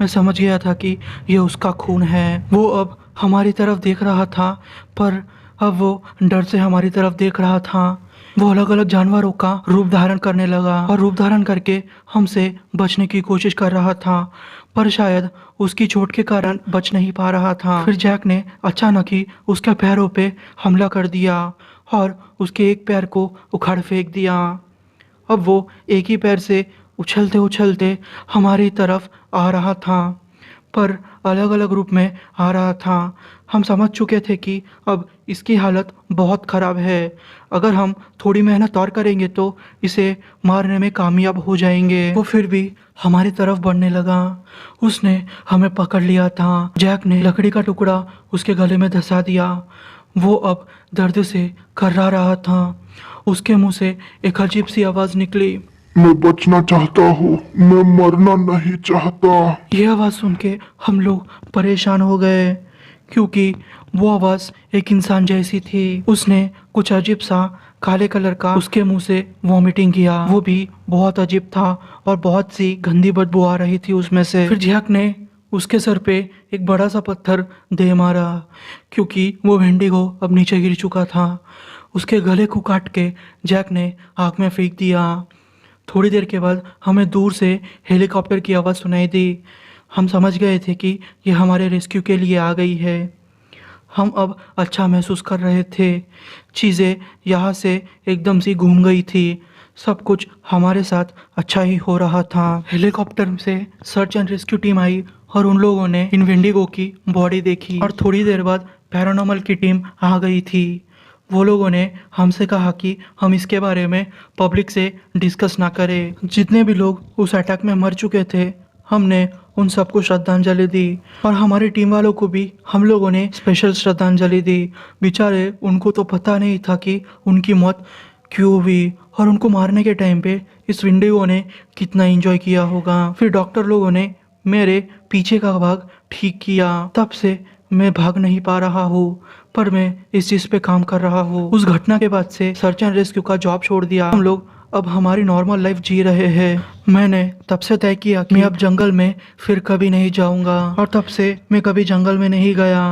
मैं समझ गया था कि ये उसका खून है। वो अब हमारी तरफ देख रहा था, पर अब वो डर से हमारी तरफ देख रहा था। वो अलग अलग जानवरों का रूप धारण करने लगा और रूप धारण करके हमसे बचने की कोशिश कर रहा था, पर शायद उसकी चोट के कारण बच नहीं पा रहा था। फिर जैक ने अचानक ही उसके पैरों पे हमला कर दिया और उसके एक पैर को उखाड़ फेंक दिया। अब वो एक ही पैर से उछलते उछलते हमारी तरफ आ रहा था, पर अलग अलग रूप में आ रहा था। हम समझ चुके थे कि अब इसकी हालत बहुत ख़राब है। अगर हम थोड़ी मेहनत और करेंगे तो इसे मारने में कामयाब हो जाएंगे। वो फिर भी हमारी तरफ बढ़ने लगा। उसने हमें पकड़ लिया था। जैक ने लकड़ी का टुकड़ा उसके गले में धंसा दिया। वो अब दर्द से कर्रा रहा था। उसके मुंह से एक अजीब सी आवाज़ निकली। मैं बचना चाहता हूँ, मैं मरना नहीं चाहता। यह आवाज़ सुन के हम लोग परेशान हो गए, क्योंकि वो आवाज़ एक इंसान जैसी थी। उसने कुछ अजीब सा काले कलर का उसके मुंह से वॉमिटिंग किया। वो भी बहुत अजीब था और बहुत सी गंदी बदबू आ रही थी उसमें से। फिर जैक ने उसके सर पे एक बड़ा सा पत्थर दे मारा, क्योंकि वो वेंडिगो अब नीचे गिर चुका था। उसके गले को काट के जैक ने आग में फेंक दिया। थोड़ी देर के बाद हमें दूर से हेलीकॉप्टर की आवाज़ सुनाई दी। हम समझ गए थे कि ये हमारे रेस्क्यू के लिए आ गई है। हम अब अच्छा महसूस कर रहे थे। चीज़ें यहाँ से एकदम से घूम गई थी। सब कुछ हमारे साथ अच्छा ही हो रहा था। हेलीकॉप्टर से सर्च एंड रेस्क्यू टीम आई और उन लोगों ने इन वेंडिगो की बॉडी देखी और थोड़ी देर बाद पैरानॉर्मल की टीम आ गई थी। वो लोगों ने हमसे कहा कि हम इसके बारे में पब्लिक से डिस्कस ना करें। जितने भी लोग उस अटैक में मर चुके थे, हमने उन सबको श्रद्धांजलि दी और हमारी टीम वालों को भी हम लोगों ने स्पेशल श्रद्धांजलि दी। बेचारे, उनको तो पता नहीं था कि उनकी मौत क्यों हुई और उनको मारने के टाइम पे इस विंडिगो ने कितना एंजॉय किया होगा। फिर डॉक्टर लोगों ने मेरे पीछे का भाग ठीक किया। तब से मैं भाग नहीं पा रहा हूँ, पर मैं इस चीज़ पे काम कर रहा हूँ। उस घटना के बाद से सर्च एंड रेस्क्यू का जॉब छोड़ दिया। हम लोग अब हमारी नॉर्मल लाइफ जी रहे हैं। मैंने तब से तय किया कि मैं अब जंगल में फिर कभी नहीं जाऊंगा और तब से मैं कभी जंगल में नहीं गया।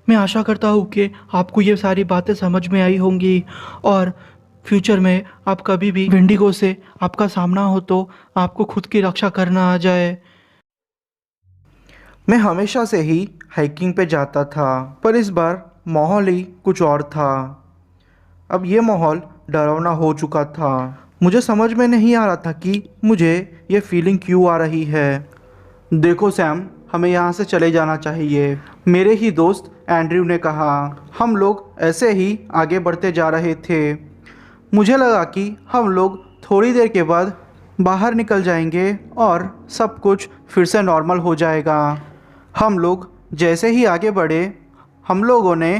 मैं आशा करता हूँ कि आपको ये सारी बातें समझ में आई होंगी और फ्यूचर में आप कभी भी वेंडिगो से आपका सामना हो तो आपको खुद की रक्षा करना आ जाए। मैं हमेशा से ही हाइकिंग पे जाता था, पर इस बार माहौल ही कुछ और था। अब ये माहौल डरावना हो चुका था। मुझे समझ में नहीं आ रहा था कि मुझे ये फीलिंग क्यों आ रही है। देखो सैम, हमें यहाँ से चले जाना चाहिए, मेरे ही दोस्त एंड्रयू ने कहा। हम लोग ऐसे ही आगे बढ़ते जा रहे थे। मुझे लगा कि हम लोग थोड़ी देर के बाद बाहर निकल जाएंगे और सब कुछ फिर से नॉर्मल हो जाएगा। हम लोग जैसे ही आगे बढ़े, हम लोगों ने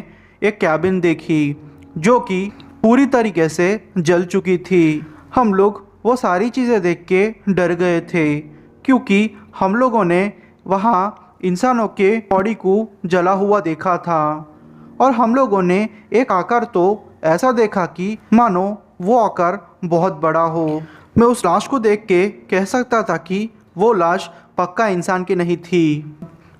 एक कैबिन देखी जो कि पूरी तरीके से जल चुकी थी। हम लोग वो सारी चीज़ें देख के डर गए थे, क्योंकि हम लोगों ने वहाँ इंसानों के बॉडी को जला हुआ देखा था और हम लोगों ने एक आकार तो ऐसा देखा कि मानो वो आकार बहुत बड़ा हो। मैं उस लाश को देख के कह सकता था कि वो लाश पक्का इंसान की नहीं थी।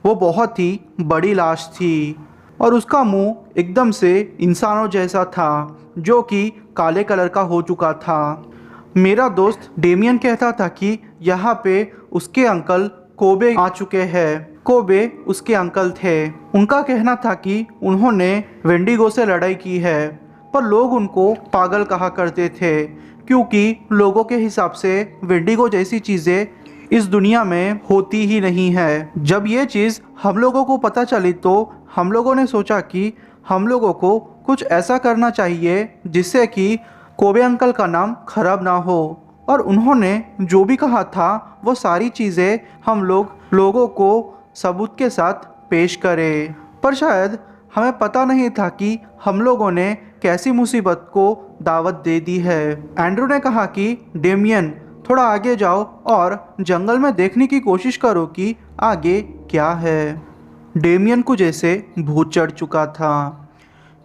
वो बहुत ही बड़ी लाश थी और उसका मुंह एकदम से इंसानों जैसा था, जो कि काले कलर का हो चुका था। मेरा दोस्त डेमियन कहता था कि यहाँ पे उसके अंकल कोबे आ चुके हैं। कोबे उसके अंकल थे। उनका कहना था कि उन्होंने वेंडिगो से लड़ाई की है, पर लोग उनको पागल कहा करते थे, क्योंकि लोगों के हिसाब से वेंडिगो जैसी चीज़ें इस दुनिया में होती ही नहीं है। जब ये चीज़ हम लोगों को पता चली तो हम लोगों ने सोचा कि हम लोगों को कुछ ऐसा करना चाहिए जिससे कि कोबे अंकल का नाम खराब ना हो। और उन्होंने जो भी कहा था वो सारी चीज़ें हम लोगों को सबूत के साथ पेश करें, पर शायद हमें पता नहीं था कि हम लोगों ने कैसी मुसीबत को दावत दे दी है। एंड्रू ने कहा कि डेमियन, थोड़ा आगे जाओ और जंगल में देखने की कोशिश करो कि आगे क्या है। डेमियन को जैसे भूत चढ़ चुका था,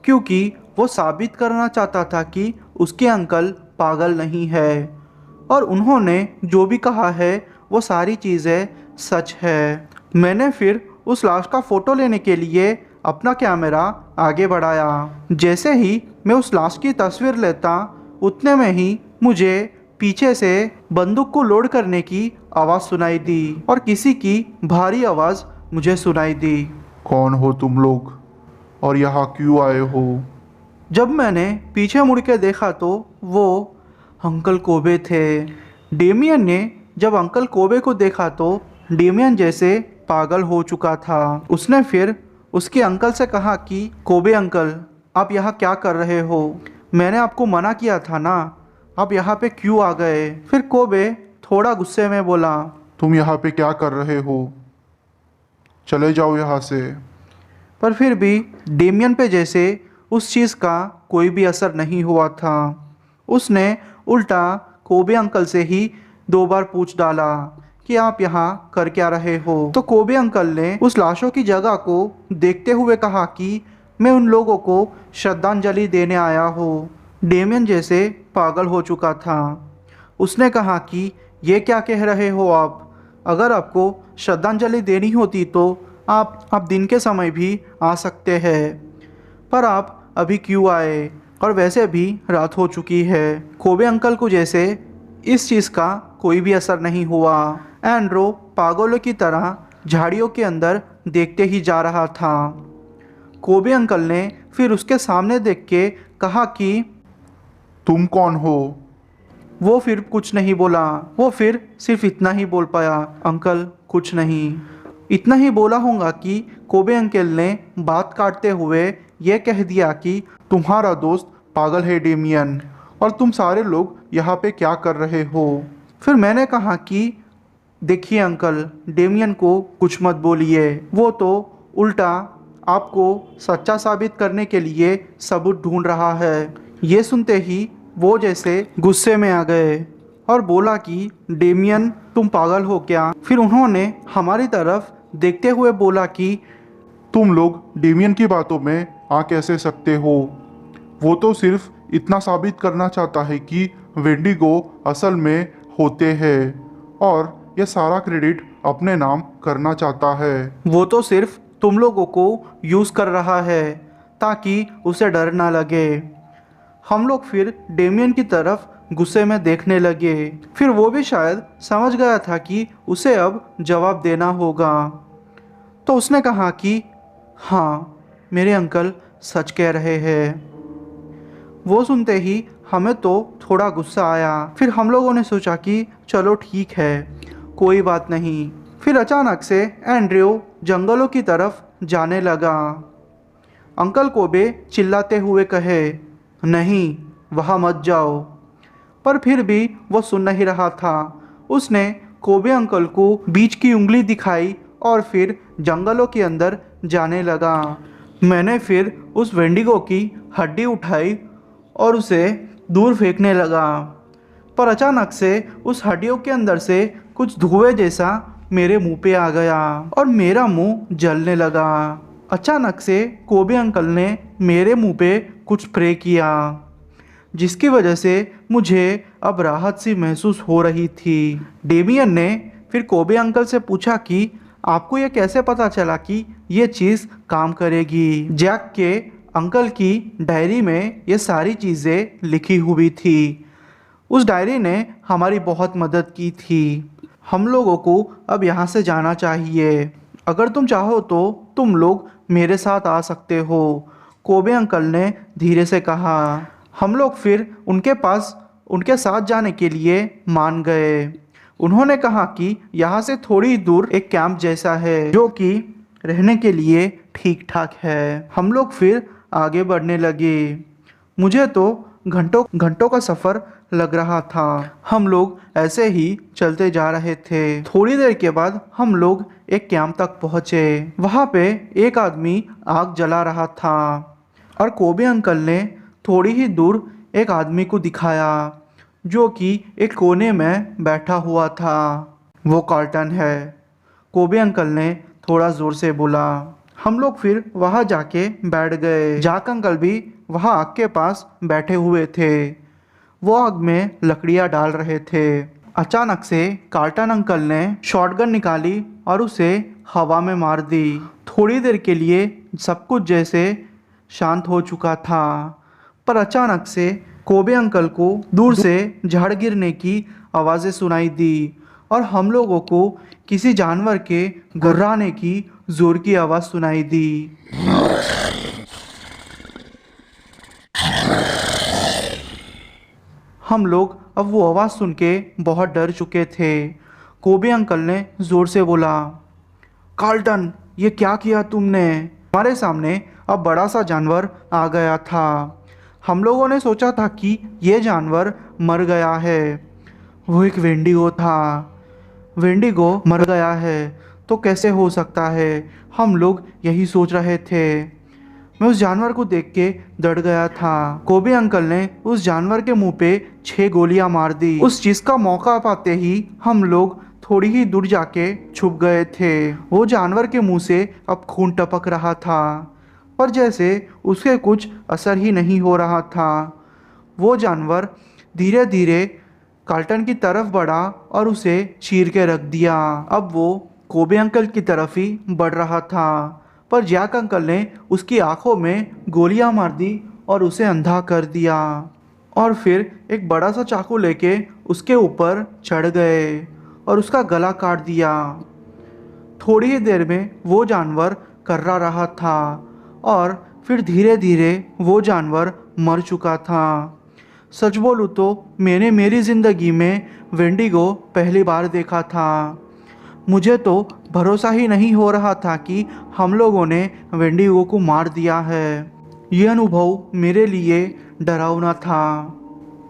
क्योंकि वो साबित करना चाहता था कि उसके अंकल पागल नहीं है और उन्होंने जो भी कहा है वो सारी चीज़ें सच है। मैंने फिर उस लाश का फ़ोटो लेने के लिए अपना कैमरा आगे बढ़ाया। जैसे ही मैं उस लाश की तस्वीर लेता, उतने में ही मुझे पीछे से बंदूक को लोड करने की आवाज़ सुनाई दी और किसी की भारी आवाज़ मुझे सुनाई दी। कौन हो तुम लोग और यहाँ क्यों आए हो? जब मैंने पीछे मुड़ के देखा तो वो अंकल कोबे थे। डेमियन ने जब अंकल कोबे को देखा तो डेमियन जैसे पागल हो चुका था। उसने फिर उसके अंकल से कहा कि कोबे अंकल, आप यहाँ क्या कर रहे हो? मैंने आपको मना किया था ना, आप यहाँ पे क्यों आ गए? फिर कोबे थोड़ा गुस्से में बोला, तुम यहाँ पे क्या कर रहे हो? चले जाओ यहाँ से। पर फिर भी डेमियन पे जैसे उस चीज़ का कोई भी असर नहीं हुआ था। उसने उल्टा कोबे अंकल से ही 2 बार पूछ डाला कि आप यहाँ कर क्या रहे हो? तो कोबे अंकल ने उस लाशों की जगह को देखते हुए कहा कि मैं उन लोगों को श्रद्धांजलि देने आया हूँ। डेमियन जैसे पागल हो चुका था। उसने कहा कि ये क्या कह रहे हो आप? अगर आपको श्रद्धांजलि देनी होती तो आप दिन के समय भी आ सकते हैं, पर आप अभी क्यों आए? और वैसे भी रात हो चुकी है। कोबे अंकल को जैसे इस चीज़ का कोई भी असर नहीं हुआ। एंड्रो पागलों की तरह झाड़ियों के अंदर देखते ही जा रहा था। कोबे अंकल ने फिर उसके सामने देख के कहा कि तुम कौन हो? वो फिर कुछ नहीं बोला। वो फिर सिर्फ इतना ही बोल पाया, अंकल कुछ नहीं। इतना ही बोला होगा कि कोबे अंकल ने बात काटते हुए ये कह दिया कि तुम्हारा दोस्त पागल है डेमियन, और तुम सारे लोग यहाँ पे क्या कर रहे हो? फिर मैंने कहा कि देखिए अंकल, डेमियन को कुछ मत बोलिए, वो तो उल्टा आपको सच्चा साबित करने के लिए सबूत ढूंढ रहा है। ये सुनते ही वो जैसे गुस्से में आ गए और बोला कि डेमियन तुम पागल हो क्या? फिर उन्होंने हमारी तरफ देखते हुए बोला कि तुम लोग डेमियन की बातों में आ कैसे सकते हो? वो तो सिर्फ इतना साबित करना चाहता है कि वेंडिगो असल में होते हैं, और ये सारा क्रेडिट अपने नाम करना चाहता है। वो तो सिर्फ तुम लोगों को यूज़ कर रहा है ताकि उसे डर ना लगे। हम लोग फिर डेमियन की तरफ गुस्से में देखने लगे। फिर वो भी शायद समझ गया था कि उसे अब जवाब देना होगा। तो उसने कहा कि हाँ, मेरे अंकल सच कह रहे हैं। वो सुनते ही हमें तो थोड़ा गुस्सा आया। फिर हम लोगों ने सोचा कि चलो ठीक है, कोई बात नहीं। फिर अचानक से एंड्रयू जंगलों की तरफ जाने लगा। अंकल कोबे चिल्लाते हुए कहे, नहीं, वहाँ मत जाओ। पर फिर भी वो सुन नहीं रहा था। उसने कोबे अंकल को बीच की उंगली दिखाई और फिर जंगलों के अंदर जाने लगा। मैंने फिर उस वेंडिगो की हड्डी उठाई और उसे दूर फेंकने लगा, पर अचानक से उस हड्डियों के अंदर से कुछ धुएं जैसा मेरे मुंह पे आ गया और मेरा मुंह जलने लगा। अचानक से कोबे अंकल ने मेरे मुंह पे कुछ स्प्रे किया, जिसकी वजह से मुझे अब राहत सी महसूस हो रही थी। डेमियन ने फिर कोबे अंकल से पूछा कि आपको ये कैसे पता चला कि ये चीज़ काम करेगी? जैक के अंकल की डायरी में ये सारी चीज़ें लिखी हुई थी। उस डायरी ने हमारी बहुत मदद की थी। हम लोगों को अब यहाँ से जाना चाहिए। अगर तुम चाहो तो तुम लोग मेरे साथ आ सकते हो, कोबे अंकल ने धीरे से कहा। हम लोग फिर उनके साथ जाने के लिए मान गए। उन्होंने कहा कि यहाँ से थोड़ी दूर एक कैंप जैसा है जो कि रहने के लिए ठीक ठाक है। हम लोग फिर आगे बढ़ने लगे। मुझे तो घंटों घंटों का सफ़र लग रहा था। हम लोग ऐसे ही चलते जा रहे थे। थोड़ी देर के बाद हम लोग एक कैंप तक पहुँचे। वहाँ पे एक आदमी आग जला रहा था और कोबे अंकल ने थोड़ी ही दूर एक आदमी को दिखाया जो कि एक कोने में बैठा हुआ था। वो कार्टन है, कोबे अंकल ने थोड़ा ज़ोर से बोला। हम लोग फिर वहाँ जाके बैठ गए। जाक अंकल भी वहाँ आग के पास बैठे हुए थे। वो आग में लकड़ियाँ डाल रहे थे। अचानक से कार्टन अंकल ने शॉटगन निकाली और उसे हवा में मार दी। थोड़ी देर के लिए सब कुछ जैसे शांत हो चुका था, पर अचानक से कोबे अंकल को दूर से झाड़ गिरने की आवाज़ें सुनाई दी और हम लोगों को किसी जानवर के गुर्राने की जोर की आवाज़ सुनाई दी। हम लोग अब वो आवाज़ सुन के बहुत डर चुके थे। कोबे अंकल ने ज़ोर से बोला, कार्लटन, ये क्या किया तुमने? हमारे सामने अब बड़ा सा जानवर आ गया था। हम लोगों ने सोचा था कि ये जानवर मर गया है। वो एक वेंडिगो था। वेंडिगो मर गया है तो कैसे हो सकता है? हम लोग यही सोच रहे थे। मैं उस जानवर को देख के डर गया था। कोबे अंकल ने उस जानवर के मुंह पे 6 गोलियां मार दी। उस चीज का मौका पाते ही हम लोग थोड़ी ही दूर जाके छुप गए थे। वो जानवर के मुंह से अब खून टपक रहा था, पर जैसे उसके कुछ असर ही नहीं हो रहा था। वो जानवर धीरे धीरे कार्लटन की तरफ बढ़ा और उसे चीर के रख दिया। अब वो कोबे अंकल की तरफ ही बढ़ रहा था, पर जैक अंकल ने उसकी आंखों में गोलियां मार दी और उसे अंधा कर दिया। और फिर एक बड़ा सा चाकू लेके उसके ऊपर चढ़ गए और उसका गला काट दिया। थोड़ी ही देर में वो जानवर कर्रा रहा था और फिर धीरे धीरे वो जानवर मर चुका था। सच बोलूँ तो मैंने मेरी ज़िंदगी में वेंडिगो पहली बार देखा था। मुझे तो भरोसा ही नहीं हो रहा था कि हम लोगों ने वेंडिगो को मार दिया है। ये अनुभव मेरे लिए डरावना था।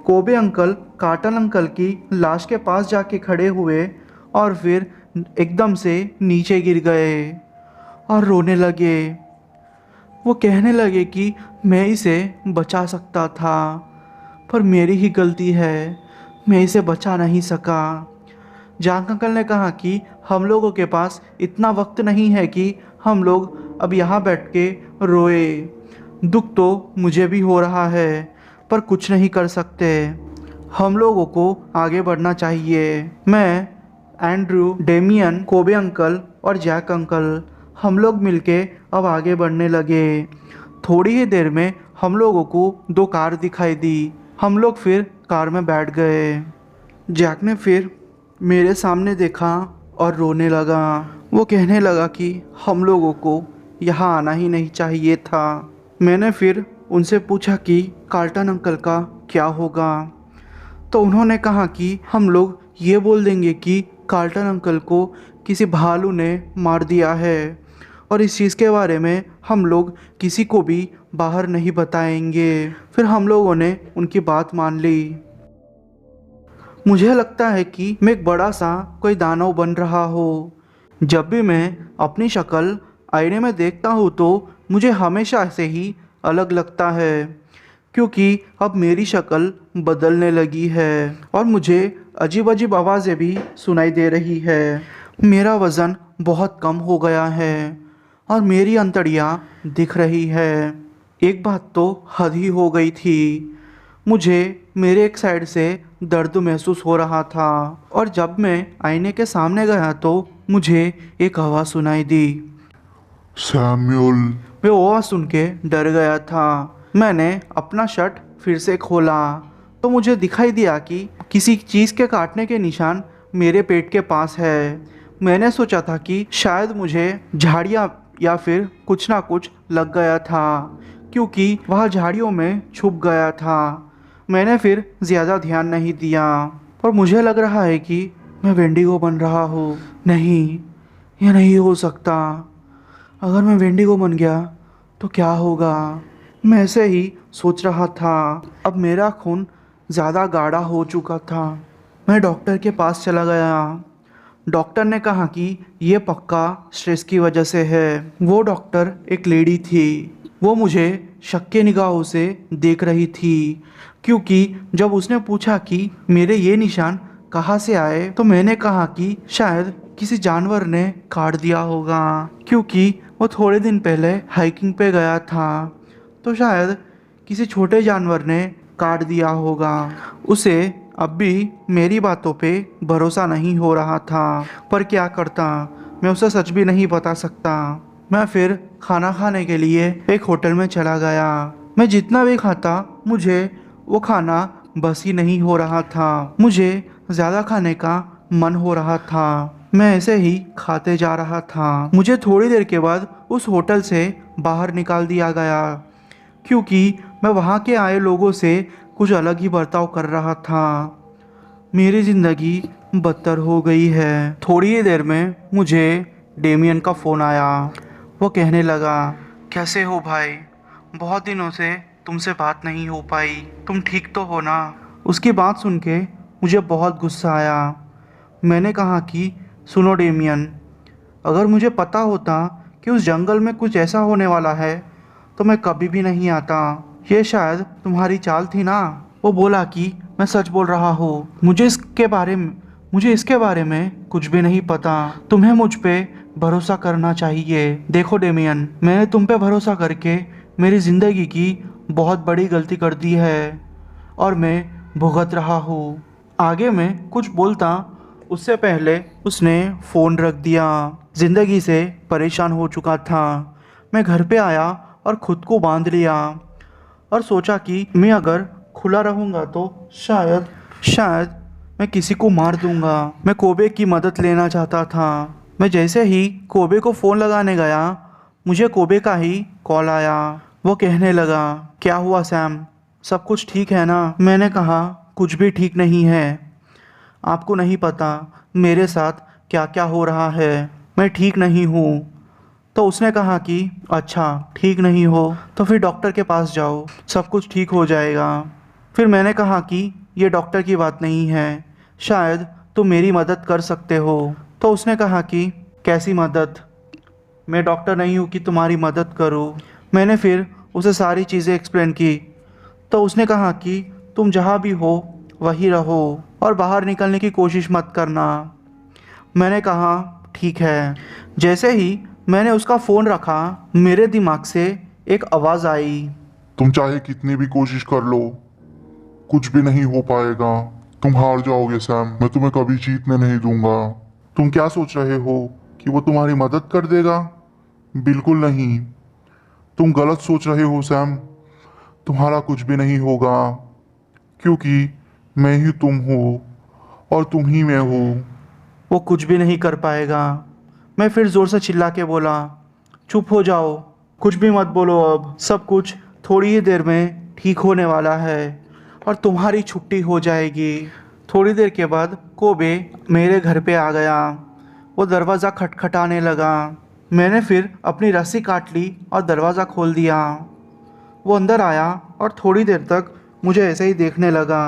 कोबे अंकल कार्लटन अंकल की लाश के पास जाके खड़े हुए और फिर एकदम से नीचे गिर गए और रोने लगे। वो कहने लगे कि मैं इसे बचा सकता था, पर मेरी ही गलती है, मैं इसे बचा नहीं सका। जैक अंकल ने कहा कि हम लोगों के पास इतना वक्त नहीं है कि हम लोग अब यहाँ बैठ के रोए। दुख तो मुझे भी हो रहा है, पर कुछ नहीं कर सकते। हम लोगों को आगे बढ़ना चाहिए। मैं, एंड्रू, डेमियन, कोबे अंकल और जैक अंकल, हम लोग मिलके अब आगे बढ़ने लगे। थोड़ी ही देर में हम लोगों को 2 कार दिखाई दी। हम लोग फिर कार में बैठ गए। जैक ने फिर मेरे सामने देखा और रोने लगा। वो कहने लगा कि हम लोगों को यहाँ आना ही नहीं चाहिए था। मैंने फिर उनसे पूछा कि कार्लटन अंकल का क्या होगा, तो उन्होंने कहा कि हम लोग ये बोल देंगे कि कार्लटन अंकल को किसी भालू ने मार दिया है और इस चीज़ के बारे में हम लोग किसी को भी बाहर नहीं बताएंगे। फिर हम लोगों ने उनकी बात मान ली। मुझे लगता है कि मैं एक बड़ा सा कोई दानव बन रहा हो। जब भी मैं अपनी शक्ल आईने में देखता हूँ तो मुझे हमेशा से ही अलग लगता है, क्योंकि अब मेरी शक्ल बदलने लगी है और मुझे अजीब अजीब आवाज़ें भी सुनाई दे रही है। मेरा वज़न बहुत कम हो गया है और मेरी अंतड़ियाँ दिख रही है। एक बात तो हद ही हो गई थी। मुझे मेरे एक साइड से दर्द महसूस हो रहा था और जब मैं आईने के सामने गया तो मुझे एक आवाज़ सुनाई दी। सैमुअल। मैं वो आवाज़ सुन के डर गया था। मैंने अपना शर्ट फिर से खोला तो मुझे दिखाई दिया कि किसी चीज़ के काटने के निशान मेरे पेट के पास है। मैंने सोचा था कि शायद मुझे झाड़ियाँ या फिर कुछ ना कुछ लग गया था, क्योंकि वह झाड़ियों में छुप गया था। मैंने फिर ज़्यादा ध्यान नहीं दिया, पर मुझे लग रहा है कि मैं वेंडिगो बन रहा हूँ। नहीं, यह नहीं हो सकता। अगर मैं वेंडिगो बन गया तो क्या होगा? मैं ऐसे ही सोच रहा था। अब मेरा खून ज़्यादा गाढ़ा हो चुका था। मैं डॉक्टर के पास चला गया। डॉक्टर ने कहा कि ये पक्का स्ट्रेस की वजह से है। वो डॉक्टर एक लेडी थी। वो मुझे शक के निगाहों से देख रही थी, क्योंकि जब उसने पूछा कि मेरे ये निशान कहाँ से आए तो मैंने कहा कि शायद किसी जानवर ने काट दिया होगा, क्योंकि वो थोड़े दिन पहले हाइकिंग पे गया था, तो शायद किसी छोटे जानवर ने काट दिया होगा। उसे अब भी मेरी बातों पे भरोसा नहीं हो रहा था, पर क्या करता, मैं उसे सच भी नहीं बता सकता। मैं फिर खाना खाने के लिए एक होटल में चला गया। मैं जितना भी खाता मुझे वो खाना बस ही नहीं हो रहा था। मुझे ज़्यादा खाने का मन हो रहा था। मैं ऐसे ही खाते जा रहा था। मुझे थोड़ी देर के बाद उस होटल से बाहर निकाल दिया गया, क्योंकि मैं वहाँ के आए लोगों से कुछ अलग ही बर्ताव कर रहा था। मेरी ज़िंदगी बदतर हो गई है। थोड़ी ही देर में मुझे डेमियन का फ़ोन आया। वो कहने लगा, कैसे हो भाई? बहुत दिनों से तुमसे बात नहीं हो पाई, तुम ठीक तो हो ना? उसकी बात सुन के मुझे बहुत गुस्सा आया। मैंने कहा कि सुनो डेमियन, अगर मुझे पता होता कि उस जंगल में कुछ ऐसा होने वाला है तो मैं कभी भी नहीं आता। ये शायद तुम्हारी चाल थी ना? वो बोला कि मैं सच बोल रहा हूँ, मुझे इसके बारे में कुछ भी नहीं पता। तुम्हें मुझ पे भरोसा करना चाहिए। देखो डेमियन, मैंने तुम पे भरोसा करके मेरी ज़िंदगी की बहुत बड़ी गलती कर दी है और मैं भुगत रहा हूँ। आगे मैं कुछ बोलता उससे पहले उसने फ़ोन रख दिया। ज़िंदगी से परेशान हो चुका था। मैं घर पे आया और ख़ुद को बांध लिया और सोचा कि मैं अगर खुला रहूँगा तो शायद मैं किसी को मार दूँगा। मैं कोबे की मदद लेना चाहता था। मैं जैसे ही कोबे को फ़ोन लगाने गया, मुझे कोबे का ही कॉल आया। वो कहने लगा, क्या हुआ सैम, सब कुछ ठीक है ना? मैंने कहा, कुछ भी ठीक नहीं है। आपको नहीं पता मेरे साथ क्या क्या हो रहा है। मैं ठीक नहीं हूँ। तो उसने कहा कि अच्छा ठीक नहीं हो तो फिर डॉक्टर के पास जाओ, सब कुछ ठीक हो जाएगा। फिर मैंने कहा कि ये डॉक्टर की बात नहीं है, शायद तुम मेरी मदद कर सकते हो। तो उसने कहा कि कैसी मदद? मैं डॉक्टर नहीं हूँ कि तुम्हारी मदद करूँ। मैंने फिर उसे सारी चीज़ें एक्सप्लेन की। तो उसने कहा कि तुम जहाँ भी हो वहीं रहो और बाहर निकलने की कोशिश मत करना। मैंने कहा ठीक है। जैसे ही मैंने उसका फ़ोन रखा, मेरे दिमाग से एक आवाज़ आई। तुम चाहे कितनी भी कोशिश कर लो, कुछ भी नहीं हो पाएगा। तुम हार जाओगे सैम, मैं तुम्हें कभी जीतने नहीं दूंगा। तुम क्या सोच रहे हो कि वो तुम्हारी मदद कर देगा? बिल्कुल नहीं। तुम गलत सोच रहे हो सैम। तुम्हारा कुछ भी नहीं होगा, क्योंकि मैं ही तुम हो और तुम ही मैं हो। वो कुछ भी नहीं कर पाएगा। मैं फिर ज़ोर से चिल्ला के बोला, चुप हो जाओ, कुछ भी मत बोलो, अब सब कुछ थोड़ी ही देर में ठीक होने वाला है और तुम्हारी छुट्टी हो जाएगी। थोड़ी देर के बाद कोबे मेरे घर पे आ गया। वो दरवाज़ा खटखटाने लगा। मैंने फिर अपनी रस्सी काट ली और दरवाज़ा खोल दिया। वो अंदर आया और थोड़ी देर तक मुझे ऐसे ही देखने लगा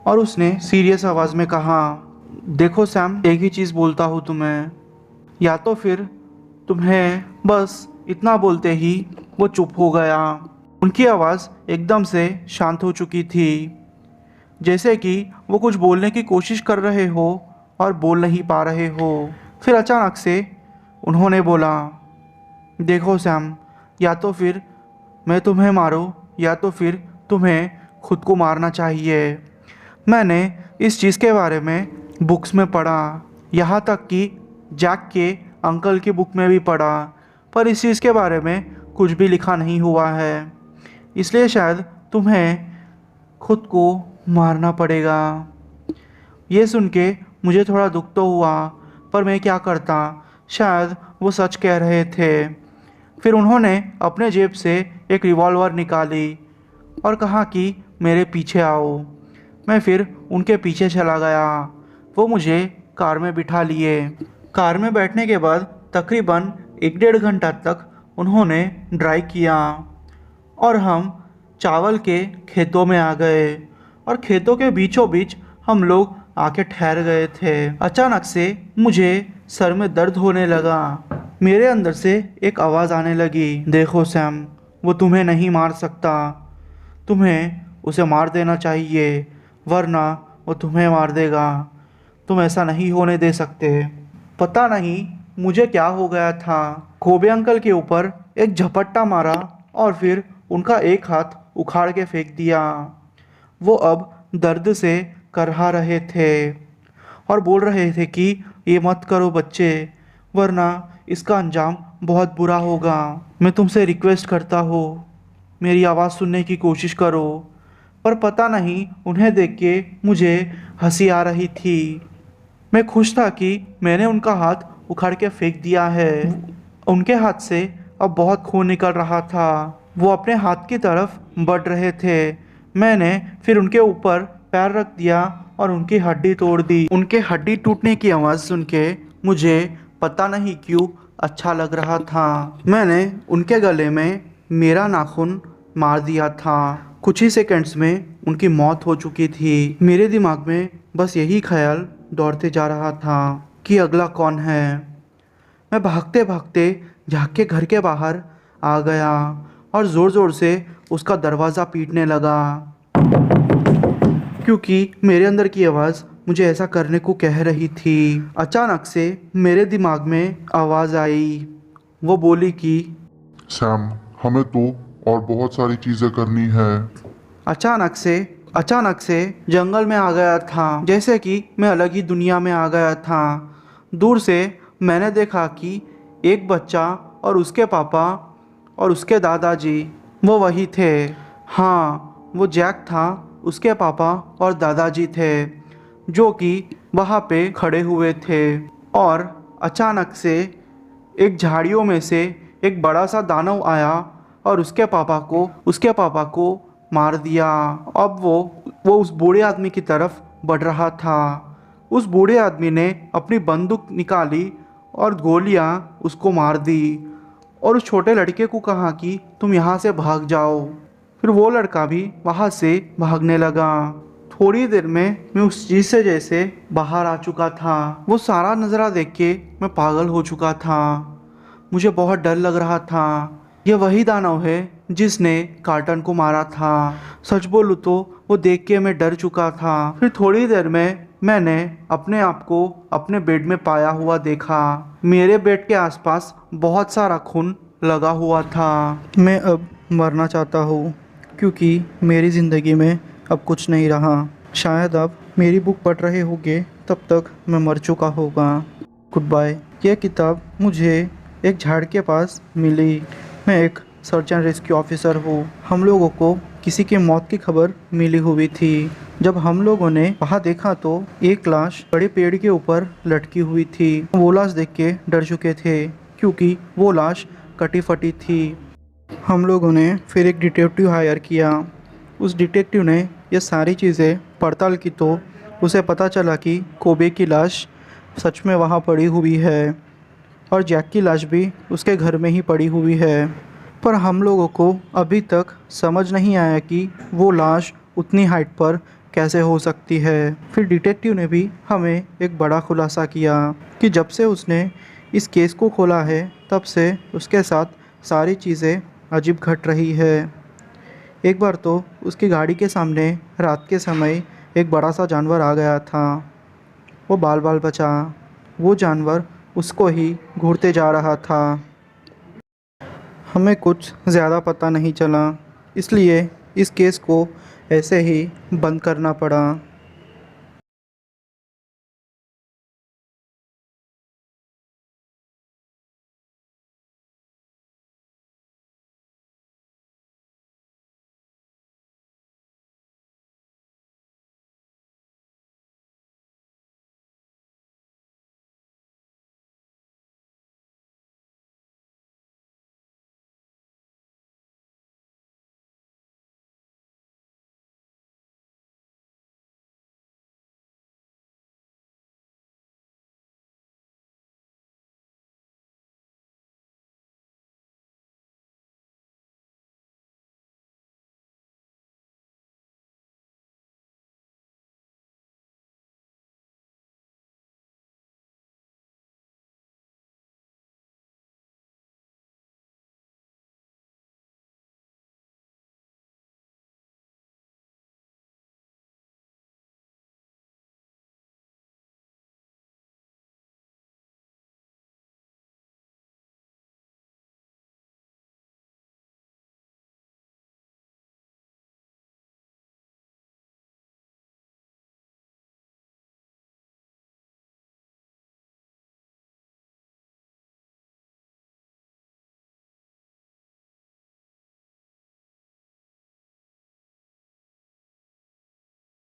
और उसने सीरियस आवाज़ में कहा, देखो सैम, एक ही चीज़ बोलता हूँ तुम्हें, या तो फिर तुम्हें बस इतना बोलते ही वो चुप हो गया। उनकी आवाज़ एकदम से शांत हो चुकी थी, जैसे कि वो कुछ बोलने की कोशिश कर रहे हो और बोल नहीं पा रहे हो। फिर अचानक से उन्होंने बोला, देखो सैम, या तो फिर मैं तुम्हें मारूं या तो फिर तुम्हें खुद को मारना चाहिए। मैंने इस चीज़ के बारे में बुक्स में पढ़ा, यहाँ तक कि जैक के अंकल की बुक में भी पढ़ा, पर इस चीज़ के बारे में कुछ भी लिखा नहीं हुआ है। इसलिए शायद तुम्हें खुद को मारना पड़ेगा। ये सुन के मुझे थोड़ा दुख तो हुआ, पर मैं क्या करता, शायद वो सच कह रहे थे। फिर उन्होंने अपने जेब से एक रिवॉल्वर निकाली और कहा कि मेरे पीछे आओ। मैं फिर उनके पीछे चला गया। वो मुझे कार में बिठा लिए। कार में बैठने के बाद तकरीबन 1-1.5 घंटा तक उन्होंने ड्राइव किया और हम चावल के खेतों में आ गए और खेतों के बीचों बीच हम लोग आके ठहर गए थे। अचानक से मुझे सर में दर्द होने लगा। मेरे अंदर से एक आवाज़ आने लगी, देखो सैम, वो तुम्हें नहीं मार सकता, तुम्हें उसे मार देना चाहिए, वरना वो तुम्हें मार देगा। तुम ऐसा नहीं होने दे सकते। पता नहीं मुझे क्या हो गया था। कोबे अंकल के ऊपर एक झपट्टा मारा और फिर उनका एक हाथ उखाड़ के फेंक दिया। वो अब दर्द से करहा रहे थे और बोल रहे थे कि ये मत करो बच्चे, वरना इसका अंजाम बहुत बुरा होगा। मैं तुमसे रिक्वेस्ट करता हूँ, मेरी आवाज़ सुनने की कोशिश करो। पर पता नहीं उन्हें देख के मुझे हंसी आ रही थी। मैं खुश था कि मैंने उनका हाथ उखाड़ के फेंक दिया है। उनके हाथ से अब बहुत खून निकल रहा था। वो अपने हाथ की तरफ बढ़ रहे थे। मैंने फिर उनके ऊपर पैर रख दिया और उनकी हड्डी तोड़ दी। उनके हड्डी टूटने की आवाज़ सुन के मुझे पता नहीं क्यों अच्छा लग रहा था। मैंने उनके गले में मेरा नाखून मार दिया था। कुछ ही सेकंड्स में उनकी मौत हो चुकी थी। मेरे दिमाग में बस यही ख्याल दौड़ते जा रहा था कि अगला कौन है। मैं भागते भागते झाँक के घर के बाहर आ गया और ज़ोर ज़ोर से उसका दरवाज़ा पीटने लगा, क्योंकि मेरे अंदर की आवाज़ मुझे ऐसा करने को कह रही थी। अचानक से मेरे दिमाग में आवाज़ आई। वो बोली कि सैम, हमें तो और बहुत सारी चीज़ें करनी है। अचानक से जंगल में आ गया था, जैसे कि मैं अलग ही दुनिया में आ गया था। दूर से मैंने देखा कि एक बच्चा और उसके पापा और उसके दादाजी वो वही थे। हाँ, वो जैक था, उसके पापा और दादाजी थे जो कि वहाँ पे खड़े हुए थे। और अचानक से एक झाड़ियों में से एक बड़ा सा दानव आया और उसके पापा को मार दिया। अब वो उस बूढ़े आदमी की तरफ बढ़ रहा था। उस बूढ़े आदमी ने अपनी बंदूक निकाली और गोलियां उसको मार दी और उस छोटे लड़के को कहा कि तुम यहाँ से भाग जाओ। फिर वो लड़का भी वहाँ से भागने लगा। थोड़ी देर में मैं उस चीज़ से जैसे बाहर आ चुका था। वो सारा नज़ारा देख के मैं पागल हो चुका था। मुझे बहुत डर लग रहा था। यह वही दानव है जिसने कार्टन को मारा था। सच बोलूँ तो वो देख के मैं डर चुका था। फिर थोड़ी देर में मैंने अपने आप को अपने बेड में पाया हुआ देखा। मेरे बेड के आसपास बहुत सारा खून लगा हुआ था। मैं अब मरना चाहता हूँ, क्योंकि मेरी ज़िंदगी में अब कुछ नहीं रहा। शायद अब मेरी बुक पढ़ रहे होंगे तब तक मैं मर चुका होगा। Good bye. यह किताब मुझे एक झाड़ के पास मिली। मैं एक सर्च एंड रेस्क्यू ऑफिसर हूँ। हम लोगों को किसी की मौत की खबर मिली हुई थी। जब हम लोगों ने वहाँ देखा तो एक लाश बड़े पेड़ के ऊपर लटकी हुई थी। वो लाश देख के डर चुके थे, क्योंकि वो लाश कटी फटी थी। हम लोगों ने फिर एक डिटेक्टिव हायर किया। उस डिटेक्टिव ने ये सारी चीज़ें पड़ताल की तो उसे पता चला कि कोबे की लाश सच में वहाँ पड़ी हुई है और जैक की लाश भी उसके घर में ही पड़ी हुई है। पर हम लोगों को अभी तक समझ नहीं आया कि वो लाश उतनी हाइट पर कैसे हो सकती है। फिर डिटेक्टिव ने भी हमें एक बड़ा खुलासा किया कि जब से उसने इस केस को खोला है तब से उसके साथ सारी चीज़ें अजीब घट रही है। एक बार तो उसकी गाड़ी के सामने रात के समय एक बड़ा सा जानवर आ गया था। वो बाल बाल बचा। वो जानवर उसको ही घूरते जा रहा था। हमें कुछ ज़्यादा पता नहीं चला, इसलिए इस केस को ऐसे ही बंद करना पड़ा।